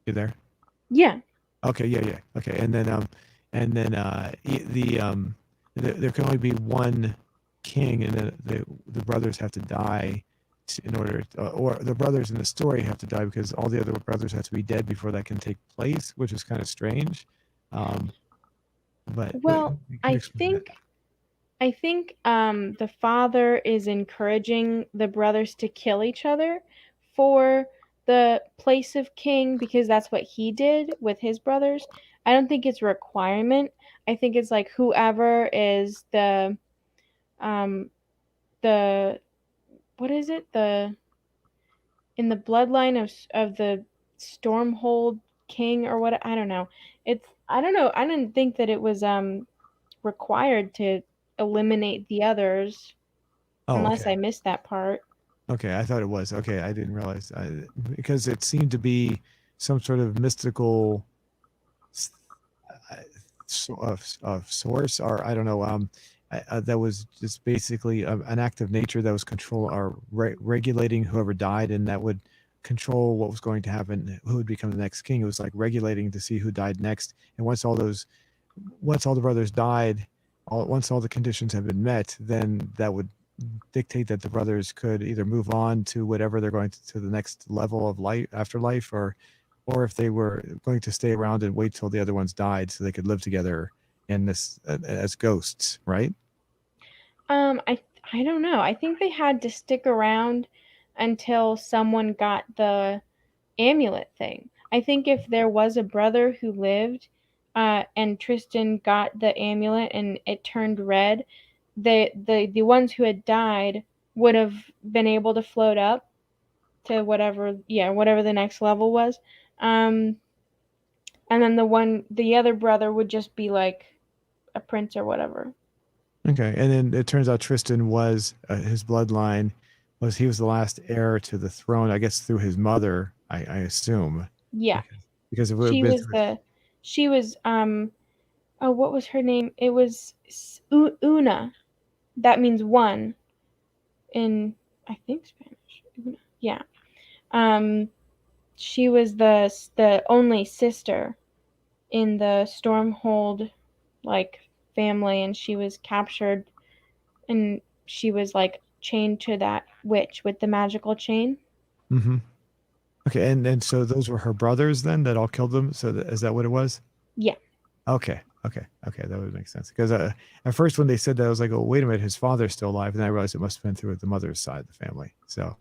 you there? Yeah. Okay, yeah, yeah. Okay, and then there can only be one king, and then the brothers have to die in order, or the brothers in the story have to die because all the other brothers have to be dead before that can take place, which is kind of strange. Um, but Well, you can I explain that. think I think the father is encouraging the brothers to kill each other for the place of king because that's what he did with his brothers. I don't think it's a requirement. I think it's like whoever is um the what is it? The in the bloodline of the Stormhold king or what, I don't know. It's, I don't know. I didn't think that it was required to eliminate the others Oh, unless okay. I missed that part. Okay, I thought it was. Okay, I didn't realize because it seemed to be some sort of mystical s- of source, or I don't know. That was just basically an act of nature that was control or regulating whoever died, and that would control what was going to happen, who would become the next king. It was like regulating to see who died next, and once all the brothers died, once all the conditions have been met, then that would dictate that the brothers could either move on to whatever they're going to the next level of life, afterlife, or if they were going to stay around and wait till the other ones died so they could live together in this as ghosts, right? I I don't know. I think they had to stick around until someone got the amulet thing. I think if there was a brother who lived, and Tristan got the amulet and it turned red, the ones who had died would have been able to float up to whatever, yeah, whatever the next level was. Um, and then the other brother would just be like a prince or whatever. Okay, and then it turns out Tristan was his bloodline was he was the last heir to the throne, I guess through his mother, I assume, Yeah, because it would have she been was through his, the she was oh, what was her name? It was Una. That means one in, I think, Spanish. Una. Yeah. Um, she was the only sister in the Stormhold like family, and she was captured, and she was like chained to that witch with the magical chain. hmm. Okay, and so those were her brothers then that all killed them. So is that what it was? Yeah. Okay, okay, that would make sense. Because at first when they said that, I was like, oh, wait a minute, his father's still alive, and then I realized it must have been through the mother's side of the family. So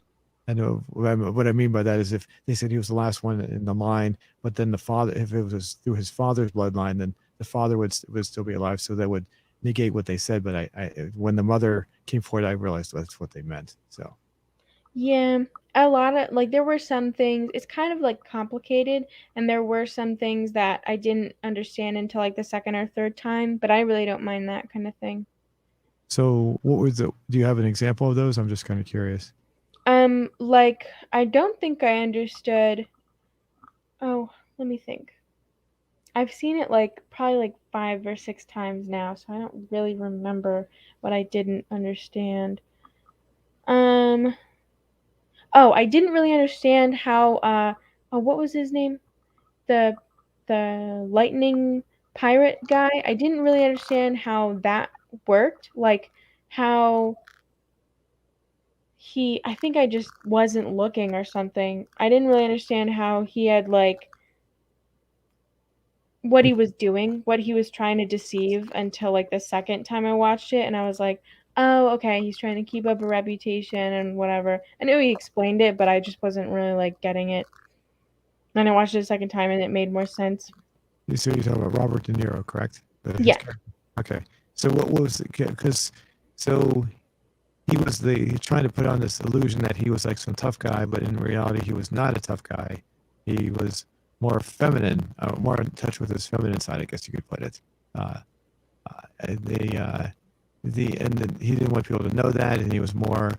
I know what I mean by that is if they said he was the last one in the line, but then the father, if it was through his father's bloodline, then the father would still be alive. So that would negate what they said. But I when the mother came forward, I realized that's what they meant. So Yeah, a lot of like there were some things, it's kind of like complicated, and there were some things that I didn't understand until like the second or third time, but I really don't mind that kind of thing. what was the? Do you have an example of those? I'm just kind of curious. Like I don't think I understood. Oh, let me think. I've seen it like probably like 5 or 6 times now, so I don't really remember what I didn't understand. Um, oh, I didn't really understand how oh, what was his name? The lightning pirate guy. I didn't really understand how that worked. Like how I think I just wasn't looking or something. I didn't really understand how he had like what he was doing, what he was trying to deceive until like the second time I watched it, and I was like, "Oh, okay, he's trying to keep up a reputation and whatever." I knew he explained it, but I just wasn't really like getting it. Then I watched it a second time and it made more sense. So you're talking about Robert De Niro, correct? His Yeah. character. Okay. So what was because so he was trying to put on this illusion that he was like some tough guy, but in reality he was not a tough guy. He was more feminine, more in touch with his feminine side, I guess you could put it. Uh, they and then he didn't want people to know that, and he was more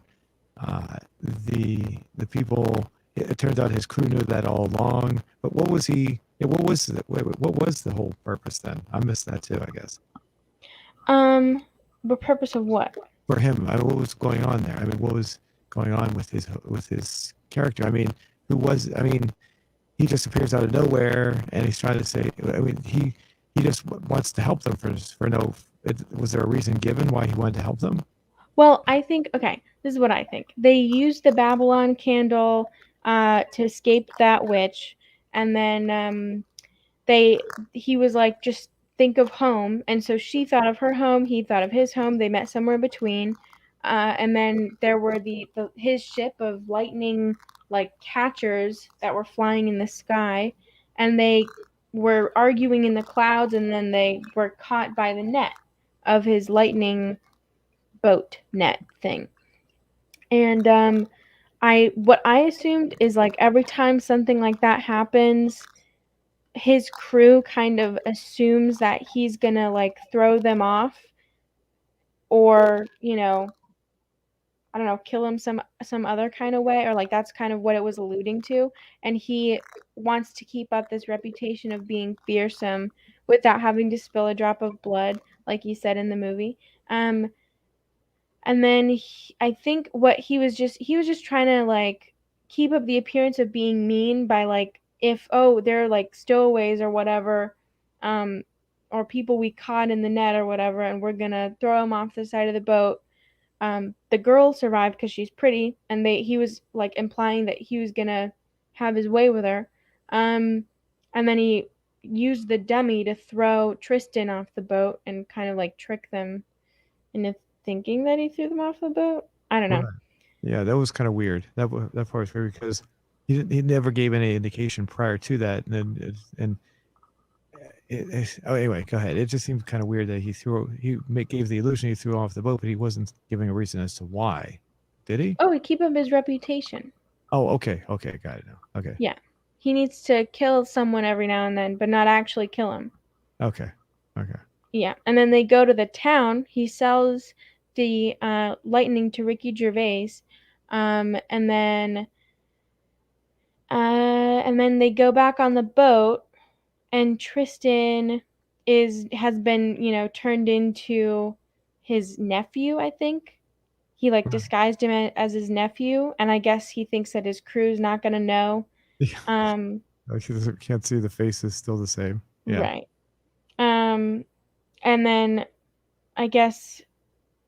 the people. It turns out his crew knew that all along. But what was he? Yeah, what was the whole purpose then? I missed that too, I guess. Um, the purpose of what? For him, I mean, what was going on there? I mean, what was going on with his character? I mean, who was? I mean, he just appears out of nowhere, and he's trying to say. I mean, he just wants to help them for no. Was there a reason given why he wanted to help them? Well, I think okay, this is what I think. They used the Babylon candle to escape that witch, and then he was like, just think of home, and so she thought of her home, he thought of his home. They met somewhere in between, and then there were his ship of lightning like catchers that were flying in the sky, and they were arguing in the clouds, and then they were caught by the net of his lightning boat net thing. And I what I assumed is like every time something like that happens, his crew kind of assumes that he's gonna like throw them off, or I don't know, kill him some other kind of way, or like that's kind of what it was alluding to. And he wants to keep up this reputation of being fearsome without having to spill a drop of blood, like you said in the movie. um and then I think what he was just trying to like keep up the appearance of being mean by like, if oh they're like stowaways or whatever, um or people we caught in the net or whatever, and we're gonna throw them off the side of the boat. The girl survived because she's pretty, and he was like implying that he was gonna have his way with her. um and then he used the dummy to throw Tristan off the boat and kind of like trick them into thinking that he threw them off the boat. I don't know. Right. Yeah, that was kind of weird. That part was weird because he never gave any indication prior to that, and then oh anyway, go ahead. It just seemed kind of weird that gave the illusion he threw off the boat, but he wasn't giving a reason as to why. Did he? Oh, to keep up his reputation. Oh, okay, got it now. Okay, Yeah. he needs to kill someone every now and then, but not actually kill him. Okay. Okay. Yeah, and then they go to the town. He sells the lightning to Ricky Gervais, and then they go back on the boat, and Tristan is has been turned into his nephew. I think he like disguised him as his nephew, and I guess he thinks that his crew's not gonna know. Yeah. Um, Like you can't see the face is still the same. Yeah. right. Um, and then I guess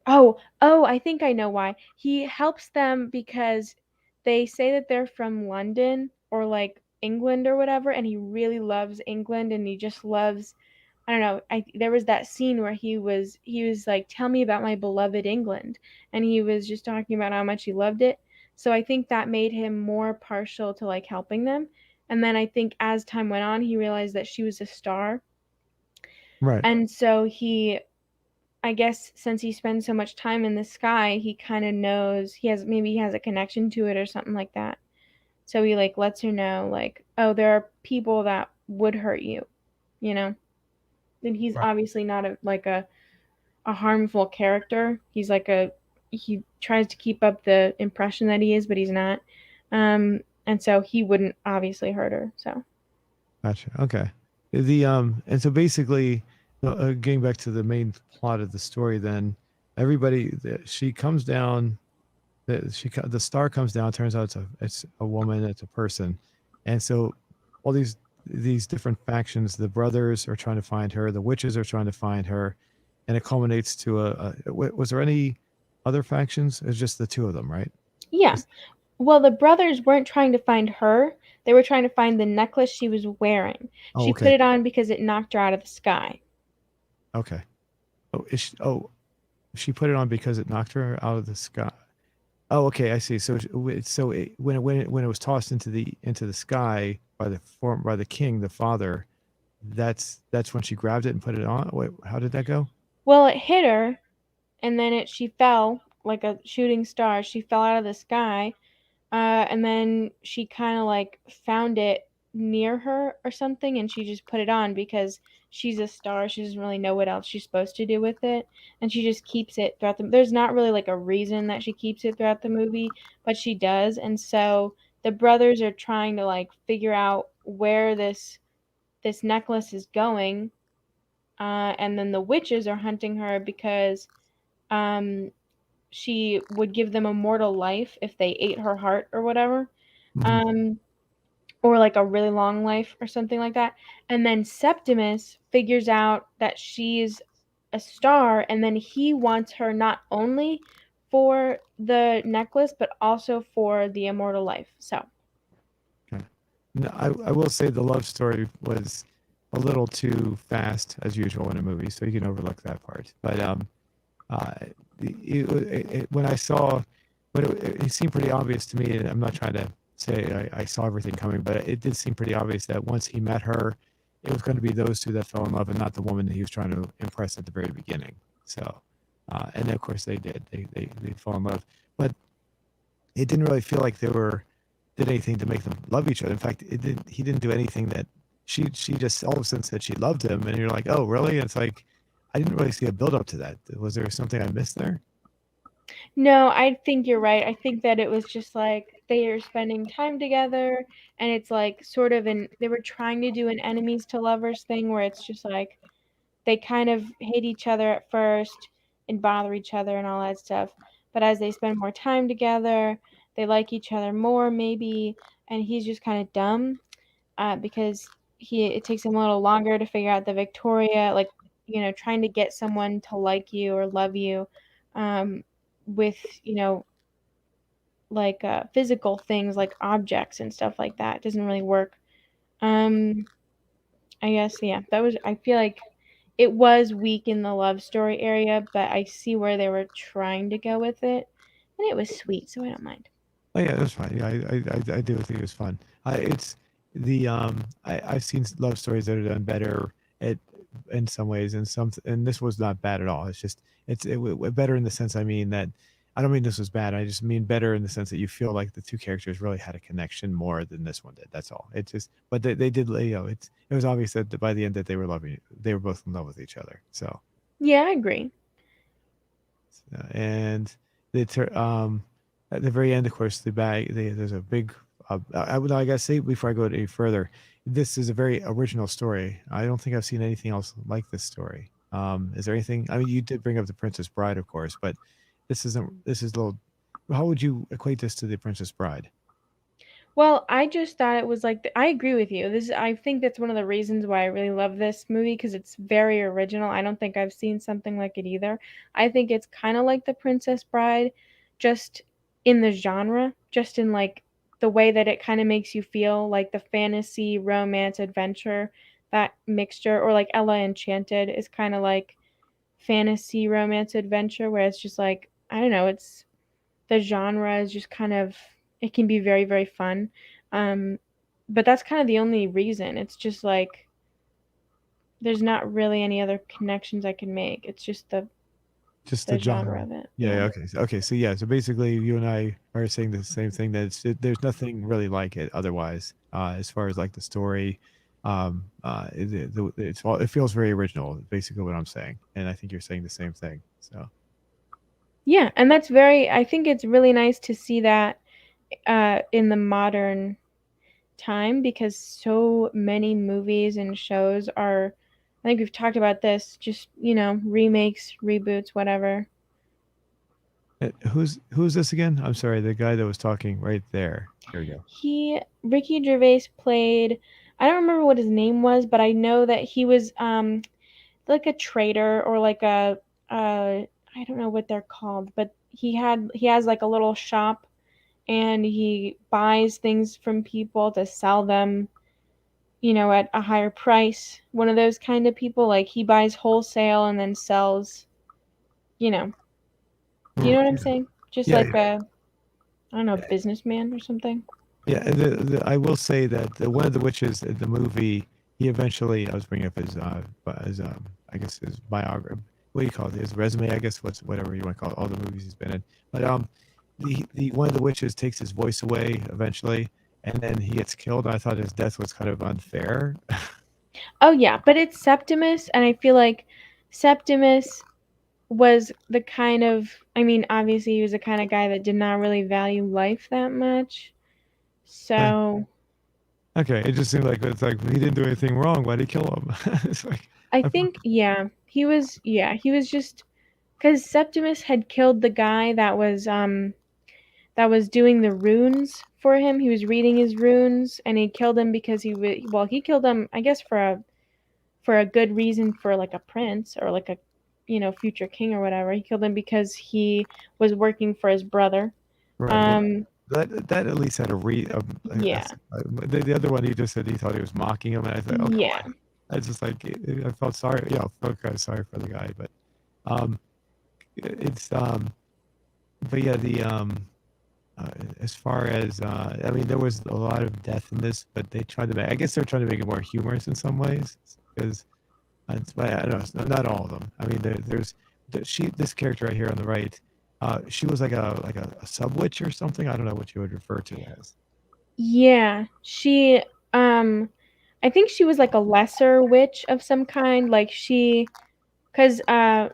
oh, I think I know why. He helps them because they say that they're from London or like England or whatever, and he really loves England, and he just loves, I don't know. There was that scene where he was like, "Tell me about my beloved England," and he was just talking about how much he loved it. So I think that made him more partial to like helping them. And then I think as time went on, he realized that she was a star, Right. and so I guess since he spends so much time in the sky, he kind of knows he has a connection to it or something like that. So he like lets her know like, oh, there are people that would hurt you, you know. And he's Right. obviously not a harmful character. He tries to keep up the impression that he is, but he's not. And so he wouldn't obviously hurt her. So Gotcha. Okay. The and so basically, getting back to the main plot of the story, then she comes down. The star comes down. Turns out it's a woman. It's a person, and so all these different factions. The brothers are trying to find her. The witches are trying to find her, and it culminates to was there any other factions? It's just the two of them, right? yeah. Just, Well, the brothers weren't trying to find her. They were trying to find the necklace she was wearing. oh, She put okay, it on because it knocked her out of the sky. okay. She put it on because it knocked her out of the sky. Oh, okay, I see. When it was tossed into the sky by the king, the father, that's when she grabbed it and put it on. Wait, how did that go? Well, it hit her, and then she fell like a shooting star. She fell out of the sky, and then she kind of like found it near her or something, and she just put it on because she's a star. She doesn't really know what else she's supposed to do with it, and she just keeps it throughout the. There's not really like a reason that she keeps it throughout the movie, but she does, and so the brothers are trying to like figure out where this necklace is going, and then the witches are hunting her because um, she would give them immortal life if they ate her heart or whatever. Hmm. Um, or like a really long life or something like that. And then Septimus figures out that she's a star, and then he wants her not only for the necklace but also for the immortal life. So, Okay. No, I will say the love story was a little too fast as usual in a movie, so you can overlook that part. But uh, when I saw, but it seemed pretty obvious to me, and I'm not trying to say I saw everything coming, but it did seem pretty obvious that once he met her, it was going to be those two that fell in love and not the woman that he was trying to impress at the very beginning. So, and of course they did. They fell in love, but it didn't really feel like did anything to make them love each other. In fact, he didn't do anything that she just all of a sudden said she loved him, and you're like, oh, really? And it's like I didn't really see a build up to that. Was there something I missed there? no, I think you're right. I think that it was just like they are spending time together, and it's like sort of they were trying to do an enemies to lovers thing where it's just like they kind of hate each other at first and bother each other and all that stuff. But as they spend more time together, they like each other more, maybe. And he's just kind of dumb because it takes him a little longer to figure out the Victoria, like, trying to get someone to like you or love you um, with, like physical things like objects and stuff like that doesn't really work. Um, I guess, yeah, I feel like it was weak in the love story area, but I see where they were trying to go with it, and it was sweet, so I don't mind. Oh yeah, that's fine. Yeah, I do think it was fun. It's I've seen love stories that are done better at in some ways, and this was not bad at all. It's just better in the sense I mean that I don't mean this was bad. I just mean better in the sense that you feel like the two characters really had a connection more than this one did. That's all. It just, but they did, it was obvious that by the end that they were both in love with each other. So, Yeah, I agree. and at the very end, of course, there's a big, I gotta say before I go any further, this is a very original story. I don't think I've seen anything else like this story. Is there anything? I mean, you did bring up the Princess Bride, of course, but this is a little. How would you equate this to the Princess Bride? Well, I just thought it was like I agree with you. I think that's one of the reasons why I really love this movie because it's very original. I don't think I've seen something like it either. I think it's kind of like The Princess Bride, just in the genre, just in like the way that it kind of makes you feel, like the fantasy, romance, adventure, that mixture, or like Ella Enchanted is kind of like fantasy, romance, adventure, where it's just like I don't know, it's the genre is just kind of it can be very very fun. um but that's kind of the only reason. It's just like there's not really any other connections I can make. It's just Just the the genre genre. of it. Yeah. Yeah. Okay. Okay. So yeah. So basically, you and I are saying the same thing. That there's nothing really like it otherwise. As far as like the story, it feels very original. Basically, what I'm saying, and I think you're saying the same thing. So Yeah, and that's very I think it's really nice to see that in the modern time because so many movies and shows are I think we've talked about this just remakes, reboots, whatever. who's this again? I'm sorry, the guy that was talking right there. Here we go. He Ricky Gervais played I don't remember what his name was, but I know that he was like a trader or like a I don't know what they're called, but he has like a little shop and he buys things from people to sell them, at a higher price. One of those kind of people, like he buys wholesale and then sells, you know. Do you know what I'm saying? Just Yeah. like a I don't know, businessman or something. Yeah, and I will say that one of the witches in the movie, he eventually, I was bringing up his I guess his biography. What do you call it? His resume, I guess. Whatever you want to call it, all the movies he's been in. But the one of the witches takes his voice away eventually, and then he gets killed. I thought his death was kind of unfair. Oh yeah, but it's Septimus, and I feel like Septimus was the kind of I mean, obviously he was the kind of guy that did not really value life that much. So Okay, it just seemed like it's like he didn't do anything wrong. Why did he kill him? It's like, I I, think he was just because Septimus had killed the guy that was doing the runes for him. He was reading his runes, and he killed him because he killed him I guess for a good reason, for like a prince or like a future king or whatever. He killed him because he was working for his brother. right. Well, Um, that at least had a yeah, the other one he just said he thought he was mocking him, and I thought, oh come yeah, on. I just like I felt sorry. Yeah, I felt kind of sorry for the guy, but um, it's but yeah, the as far as I mean, there was a lot of death in this, but they tried to make. I guess they're trying to make it more humorous in some ways because but I don't know, not all of them. I mean, this character right here on the right. She was like a sub witch or something. I don't know what you would refer to as. yeah. Um, I think she was like a lesser witch of some kind. Like because the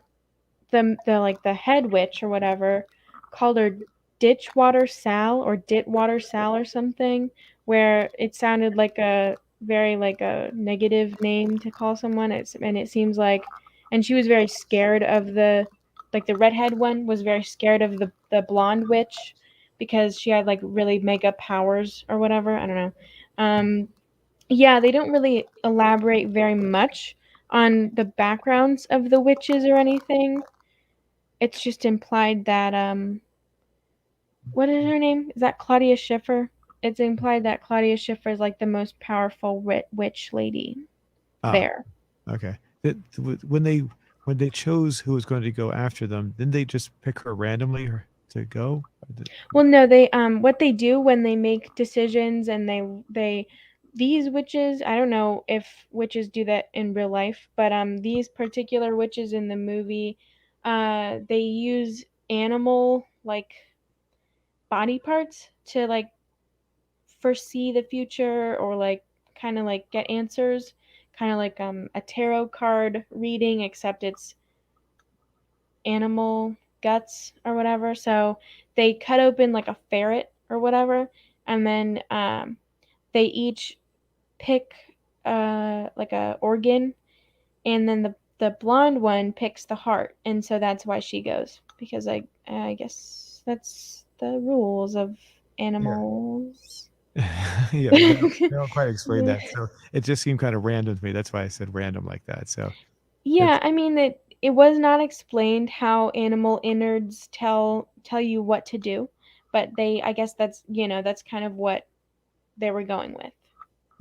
like the head witch or whatever called her Ditchwater Sal or Ditwater Sal or something, where it sounded like a very like a negative name to call someone. And it seems like, and she was very scared of the redhead one was very scared of the blonde witch because she had like really mega powers or whatever. I don't know. Yeah, they don't really elaborate very much on the backgrounds of the witches or anything. It's just implied that what is her name? Is that Claudia Schiffer? It's implied that Claudia Schiffer is like the most powerful witch lady Ah, there. okay. When they chose who was going to go after them, didn't they just pick her randomly to go? Well, no, they what they do when they make decisions and they these witches, I don't know if witches do that in real life, but these particular witches in the movie they use animal like body parts to like foresee the future or like kind of like get answers, kind of like a tarot card reading, except it's animal guts or whatever. So they cut open like a ferret or whatever, and then they each pick like a organ, and then the blonde one picks the heart, and so that's why she goes, because I guess that's the rules of Yeah. animals. Yeah, they don't quite explain that, so it just seemed kind of random to me. That's why I said random like that. So Yeah, it's I mean it was not explained how animal innards tell you what to do, but they I guess that's that's kind of what they were going with.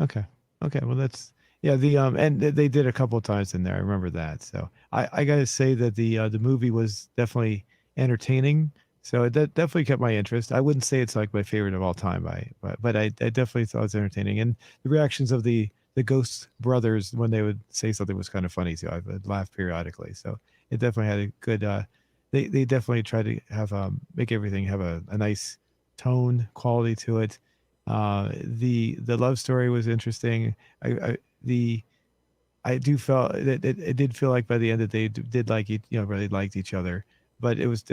okay. Okay, well that's yeah, the and they did a couple of times in there. I remember that. So I gotta say that the movie was definitely entertaining. So that definitely kept my interest. I wouldn't say it's like my favorite of all time, but I definitely thought it was entertaining. And the reactions of the Ghost brothers when they would say something was kind of funny too. I would laugh periodically. So it definitely had a good they definitely tried to have make everything have a nice tone quality to it. The love story was interesting. I the I do felt that it did feel like by the end that they did like really liked each other, but it was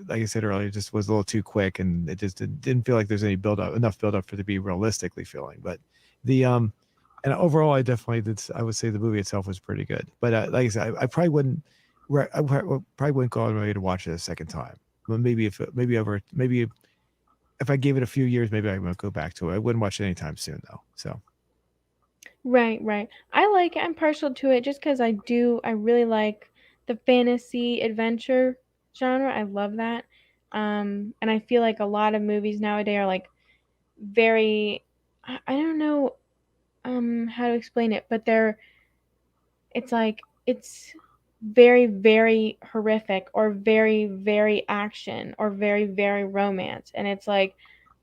like I said earlier, it just was a little too quick, and it just didn't feel like there's any build up enough build up for it to be realistically feeling. But the and overall, I definitely did. I would say the movie itself was pretty good, but like I said, I probably wouldn't. Probably wouldn't go out of my way to watch it a second time. But maybe if I gave it a few years, maybe I would go back to it. I wouldn't watch it anytime soon though. So Right, right. I like it. I'm partial to it just because I really like the fantasy adventure genre. I love that. And I feel like a lot of movies nowadays are like very, I don't know how to explain it, but it's like, it's very, very horrific or very, very action or very, very romance. And it's like,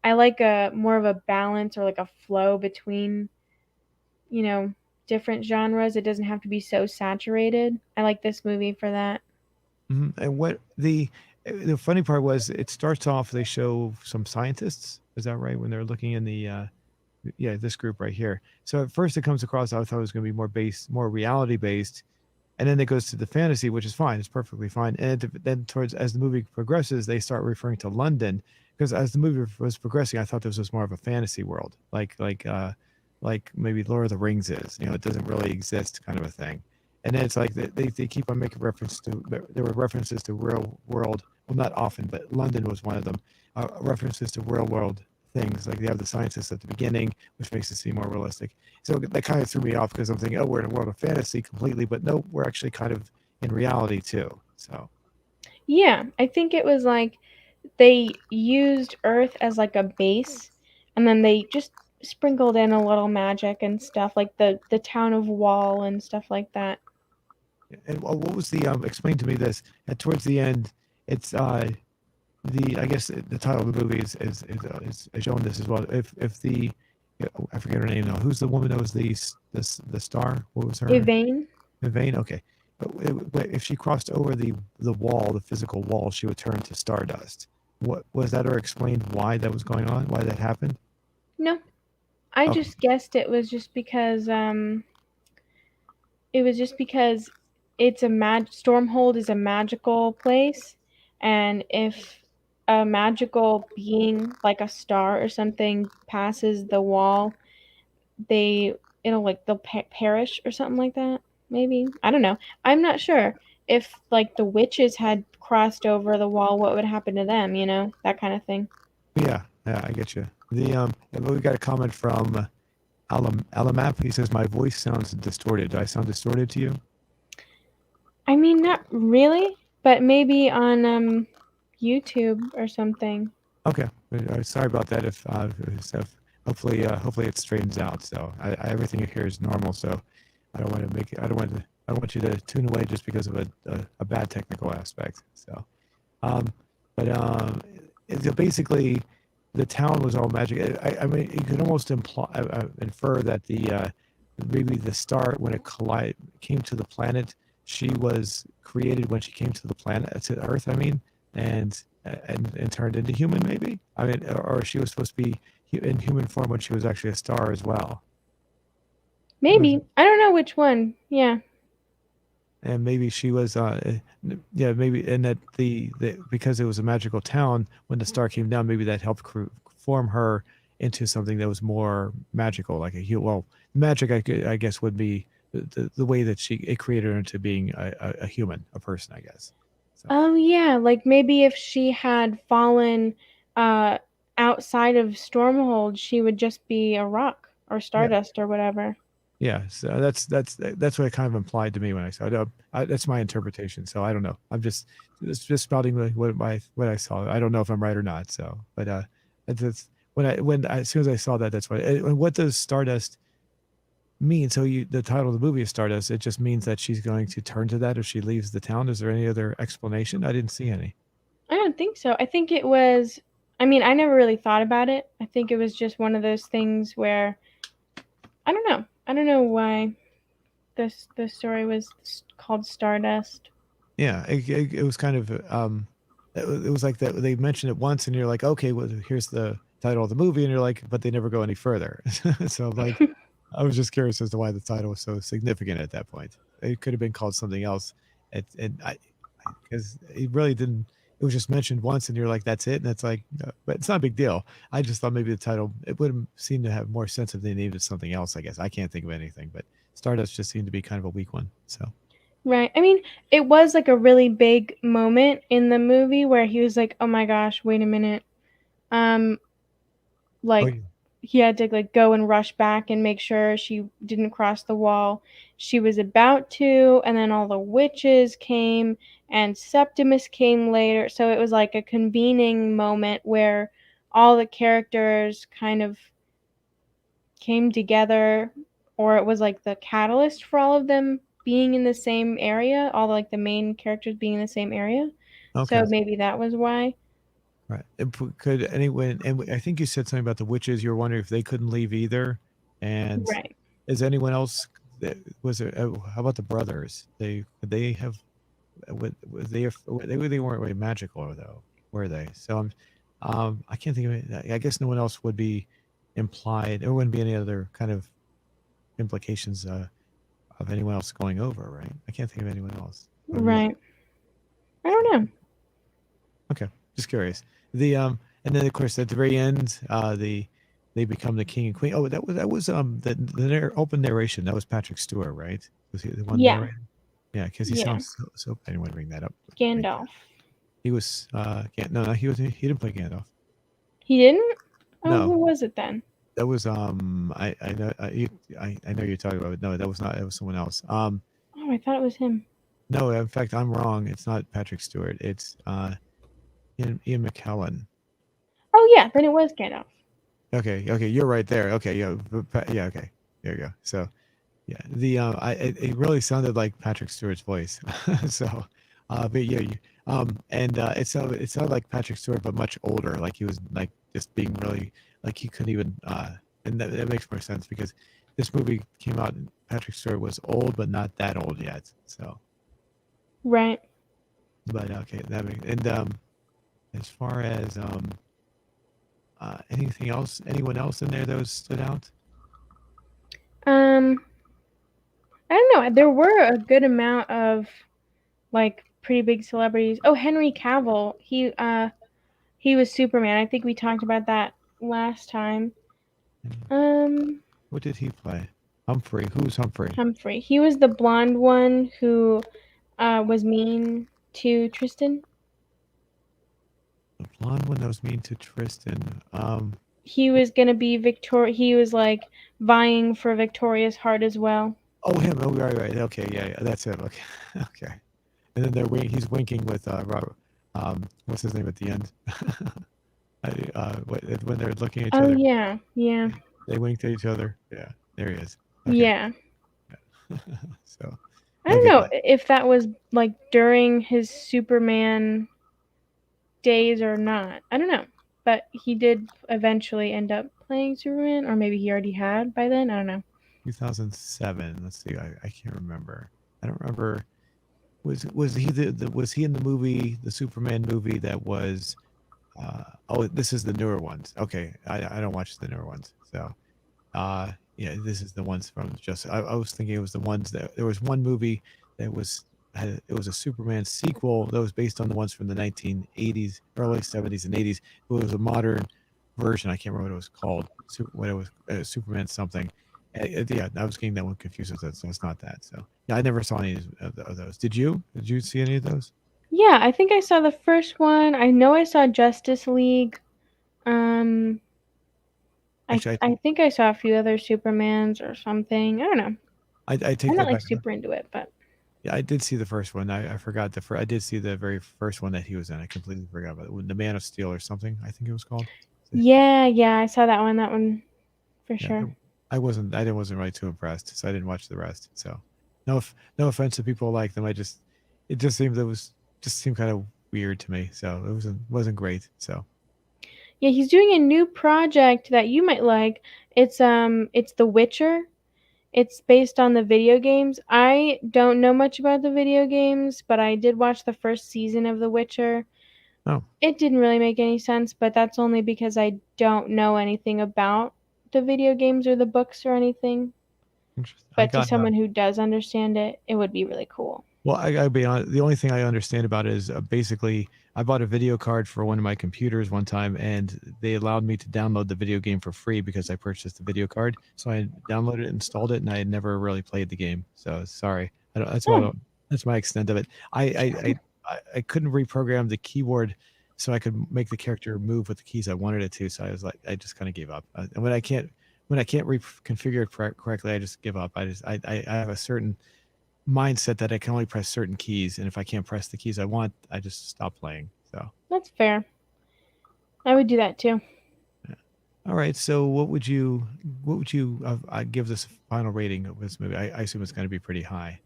I like a more of a balance or like a flow between you know, different genres. It doesn't have to be so saturated. I like this movie for that. and what the funny part was, it starts off they show some scientists. Is that right? When they're looking in the yeah, this group right here. So at first it comes across, I thought it was going to be more reality based, and then it goes to the fantasy, which is fine. It's perfectly fine. And then towards as the movie progresses, they start referring to London, because as the movie was progressing, I thought this was more of a fantasy world, like maybe Lord of the Rings is. It doesn't really exist, kind of a thing. And then it's like they keep on making reference to there were references to real world. Well, not often, but London was one of them. References to real world things, like they have the scientists at the beginning, which makes it seem more realistic. So that kind of threw me off, because I'm thinking, oh, we're in a world of fantasy completely, but no, we're actually kind of in reality too. So Yeah, I think it was like they used Earth as like a base, and then they just sprinkled in a little magic and stuff like the town of Wall and stuff like that. and what was the explain to me this at towards the end? It's the I guess the title of the movie is showing this as well. If the I forget her name now. Who's the woman that was the star? What was her? Yvain? Vein. Okay, but if she crossed over the wall, the physical wall, she would turn to Stardust. What was that, or explained why that was going on? Why that happened? No, I Okay. just guessed it was just because it's a Stormhold is a magical place, and if a magical being like a star or something passes the wall, they they'll perish or something like that. Maybe I don't know. I'm not sure if like the witches had crossed over the wall, what would happen to them? That kind of thing. Yeah, yeah, I get you. We got a comment from Alamap. He says my voice sounds distorted. Do I sound distorted to you? I mean, not really, but maybe on YouTube or something. Okay. Sorry about that. If hopefully it straightens out. So everything here is normal. So I don't want to make it. I don't want you to tune away just because of a bad technical aspect. So, um, but basically, the town was all magic. I mean, you could almost infer that maybe the star, when it came to the planet, she was created when she came to the planet, to Earth. I mean, and and turned into human, maybe. I mean, or she was supposed to be in human form when she was actually a star as well. Maybe. I don't know which one. Yeah. And maybe she was yeah, maybe, and that the because it was a magical town, when the star came down, maybe that helped form her into something that was more magical, like well, magic, I guess, would be the way that it created her into being a human, a person, I guess. So Oh yeah, like maybe if she had fallen uh outside of Stormhold, she would just be a rock or yeah, Stardust or whatever. yeah, so that's what it kind of implied to me when I saw it. That's my interpretation. So I don't know. I'm just spouting what I saw. I don't know if I'm right or not. So, but it's as soon as I saw that, that's what. And what does Stardust mean? So the title of the movie is Stardust. It just means that she's going to turn to that if she leaves the town. Is there any other explanation? I didn't see any. I don't think so. I think it was, I mean, I never really thought about it. I think it was just one of those things where I don't know. I don't know why this story was called Stardust. Yeah, it was kind of it was like that they mentioned it once, and you're like, okay, well, here's the title of the movie, and you're like, but they never go any further. So I'm like, I was just curious as to why the title was so significant at that point. It could have been called something else, and because it really didn't. It was just mentioned once, and you're like, that's it, and it's like, but it's not a big deal. I just thought maybe the title it would have seemed to have more sense if they named it something else. I guess I can't think of anything, but Stardust just seemed to be kind of a weak one. So. Right. I mean, it was like a really big moment in the movie where he was like, "Oh my gosh, wait a minute." Um Oh, like yeah. he had to like go and rush back and make sure she didn't cross the wall. She was about to, and then all the witches came and Septimus came later. So it was like a convening moment where all the characters kind of came together, or it was like the catalyst for all of them being in the same area, all like the main characters being in the same area. So Okay. maybe that was why. Right. And could anyone, and I think you said something about the witches. You were wondering if they couldn't leave either. And Right. is anyone else, was it, how about the brothers? They have, they weren't really magical though, were they? So I can't think of it. I guess no one else would be implied. There wouldn't be any other kind of implications of anyone else going over, right? I can't think of anyone else. Or is Right. I don't know. Okay, just curious. And then of course at the very end, they become the king and queen. Oh, that was the open narration. That was Patrick Stewart, right? Was he the one Yeah. narrating? Yeah, because he Yeah. sounds so. I didn't want to bring that up. Bring that. Gandalf. He was. No, he didn't play Gandalf. He didn't? Oh, No, who was it then? that was I know I know you're talking about it. No, that was not. That was someone else. Oh, I thought it was him. No, in fact, I'm wrong. It's not Patrick Stewart. It's Ian McKellen. Oh yeah, then it was Gandalf. Okay, you're right there. Okay, yeah, yeah, okay, there you go. So, yeah, it really sounded like Patrick Stewart's voice. So, but yeah, and it sounded like Patrick Stewart, but much older. Like he was like just being really like he couldn't even. And that makes more sense because this movie came out and Patrick Stewart was old, but not that old yet. So, Right. but okay, and as far as anything else, anyone else in there that was stood out? Um, I don't know. There were a good amount of like pretty big celebrities. Oh, Henry Cavill. He was Superman. I think we talked about that last time. Um, What did he play? Humphrey. Who's Humphrey? Humphrey. He was the blonde one who was mean to Tristan. The blonde one that was mean to Tristan. He was gonna be He was like vying for Victoria's heart as well. Oh, him. Oh, right. Okay, yeah, that's him. Okay, okay. And then he's winking with Robert. What's his name at the end? When they're looking at each Oh other, yeah, yeah, they winked at each other. Yeah, there he is. Okay. yeah. Yeah. So, I don't okay. know if that was like during his Superman days or not. I don't know. But he did eventually end up playing Superman, or maybe he already had by then. I don't know. 2007. Let's see. I can't remember. I don't remember. Was he was he in the movie, the Superman movie that was? Oh, this is the newer ones. Okay, I don't watch the newer ones, so yeah, this is the ones from just. I was thinking it was the ones that there was one movie that was it was a Superman sequel that was based on the ones from the 1980s, early 70s and 80s. It was a modern version. I can't remember what it was called. What it was, Superman something. Yeah, I was getting that one confused with that, so it's not that. So yeah, I never saw any of those. Did you? Did you see any of those? Yeah, I think I saw the first one. I know I saw Justice League. Um, I Actually, I think I saw a few other Supermans or something. I don't know. I take I'm not that like back. super into it, but Yeah, I did see the first one. I forgot I did see the very first one that he was in. I completely forgot about it. The Man of Steel or something, I think it was called. So, yeah, I saw that one. That one for yeah, sure. I wasn't really too impressed, so I didn't watch the rest. So, no offense to people who like them. It just seemed it was just seemed kind of weird to me. So it wasn't great. So, Yeah, he's doing a new project that you might like. It's The Witcher. It's based on the video games. I don't know much about the video games, but I did watch the first season of The Witcher. oh, It didn't really make any sense, but that's only because I don't know anything about the video games or the books or anything. interesting. I But to got someone who does understand it, it would be really cool. Well, I gotta be honest. The only thing I understand about it is basically I bought a video card for one of my computers one time, and they allowed me to download the video game for free because I purchased the video card. So I downloaded it, installed it, and I had never really played the game. So sorry, I don't, that's all. I Oh, don't, that's my extent of it. I couldn't reprogram the keyboard so I could make the character move with the keys I wanted it to. So I was like, I just kind of gave up. And when I can't reconfigure it correctly, I just give up. I have a certain mindset that I can only press certain keys, and if I can't press the keys I want, I just stop playing. So, that's fair. I would do that too. yeah. All right. So, what would you give this final rating of this movie? I assume it's going to be pretty high.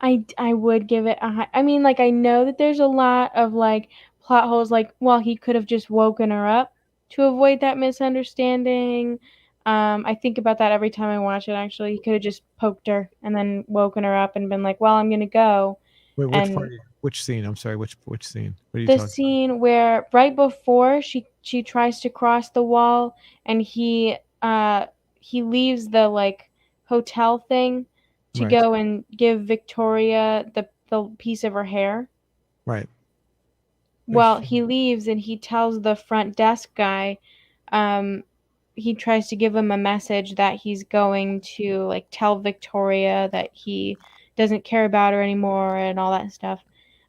I would give it a high. I mean, like I know that there's a lot of like plot holes. Like, well, he could have just woken her up to avoid that misunderstanding. I think about that every time I watch it. Actually, he could have just poked her and then woken her up and been like, "Well, I'm gonna go." Wait, which And part? Which scene? I'm sorry. Which scene? What are you the talking about? scene where right before she tries to cross the wall and he leaves the like hotel thing to Right. go and give Victoria the piece of her hair. Right. Well, Which he leaves and he tells the front desk guy, um, he tries to give him a message that he's going to like tell Victoria that he doesn't care about her anymore and all that stuff.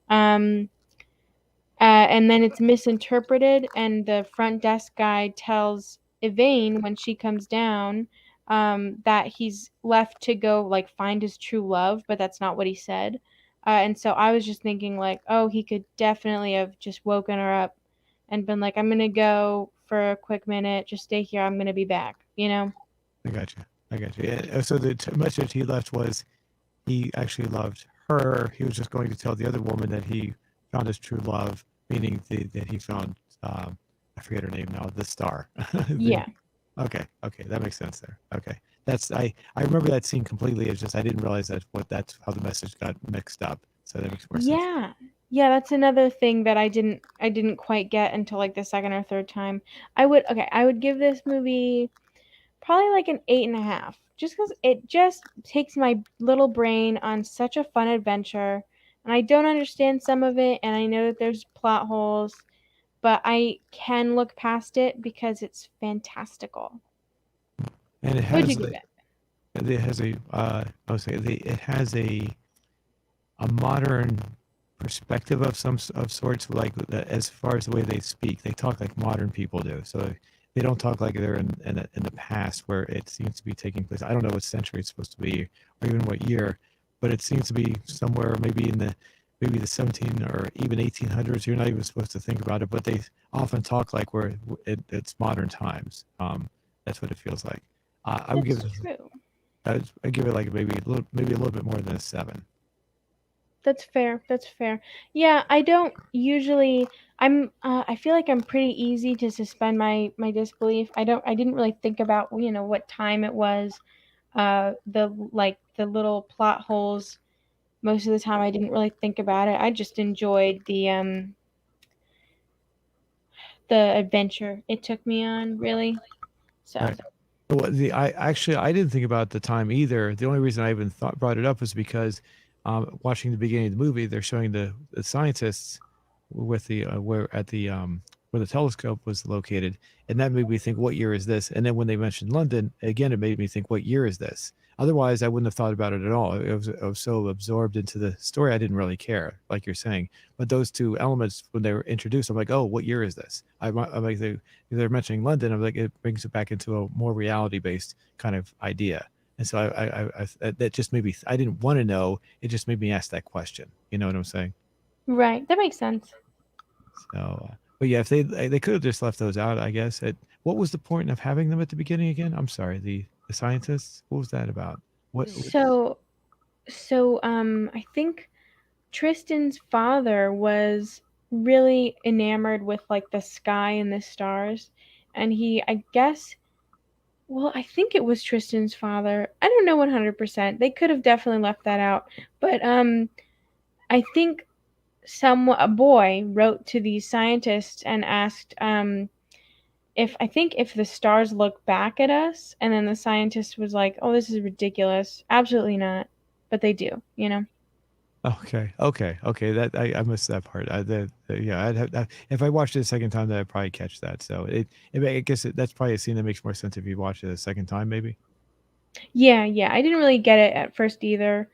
Um, and then it's misinterpreted, and the front desk guy tells Yvain when she comes down that he's left to go like find his true love, but that's not what he said. And so I was just thinking like, oh, he could definitely have just woken her up and been like, I'm gonna go for a quick minute, just stay here, I'm gonna be back, you know? I got you. I got you. Yeah, so the message he left was he actually loved her. He was just going to tell the other woman that he found his true love, meaning that he found I forget her name now, the star. the Yeah. Okay, okay, that makes sense there. Okay, I remember that scene completely. It's just I didn't realize that's how the message got mixed up. So that makes more sense. Yeah. Yeah, that's another thing that I didn't quite get until like the second or third time. I would give this movie probably like an 8.5. Just because it just takes my little brain on such a fun adventure. And I don't understand some of it, and I know that there's plot holes, but I can look past it because it's fantastical. And What'd you give it? it has a I would say it has a modern perspective of of sorts, like as far as the way they speak. They talk like modern people do. So they don't talk like they're in the past where it seems to be taking place. I don't know what century it's supposed to be or even what year, but it seems to be somewhere maybe in the maybe the 17 or even 1800s. You're not even supposed to think about it, but they often talk like it's modern times. That's what it feels like. I would That's true. I'd give it like maybe a little bit more than a seven. That's fair. That's fair. Yeah, I don't usually. I feel like I'm pretty easy to suspend my disbelief. I didn't really think about what time it was. The little plot holes. most of the time I didn't really think about it. I just enjoyed the adventure it took me on, really. So Right. Well, I didn't think about the time either. The only reason I even thought brought it up was because watching the beginning of the movie, they're showing the scientists with the where the telescope was located, and that made me think, what year is this? And then when they mentioned London again, it made me think, what year is this? Otherwise, I wouldn't have thought about it at all. I was so absorbed into the story, I didn't really care, like you're saying. But those two elements, when they were introduced, I'm like, oh, what year is this? I'm like, they're mentioning London. I'm like, it brings it back into a more reality based kind of idea. And so that just made me, I didn't want to know. It just made me ask that question. You know what I'm saying? right, that makes sense. So, but yeah, if they could have just left those out, I guess. What was the point of having them at the beginning again? I'm sorry, the scientists. What was that about? What So I think Tristan's father was really enamored with like the sky and the stars, and he, I guess, well, I think it was Tristan's father. I don't know 100%. They could have definitely left that out, but I think a boy wrote to these scientists and asked if, I think, if the stars look back at us, and then the scientist was like, "Oh, this is ridiculous. Absolutely not." But they do, you know. okay. That I missed that part. Yeah, if I watched it a second time, then I'd probably catch that. So I guess that's probably a scene that makes more sense if you watch it a second time, maybe. Yeah, yeah. I didn't really get it at first either.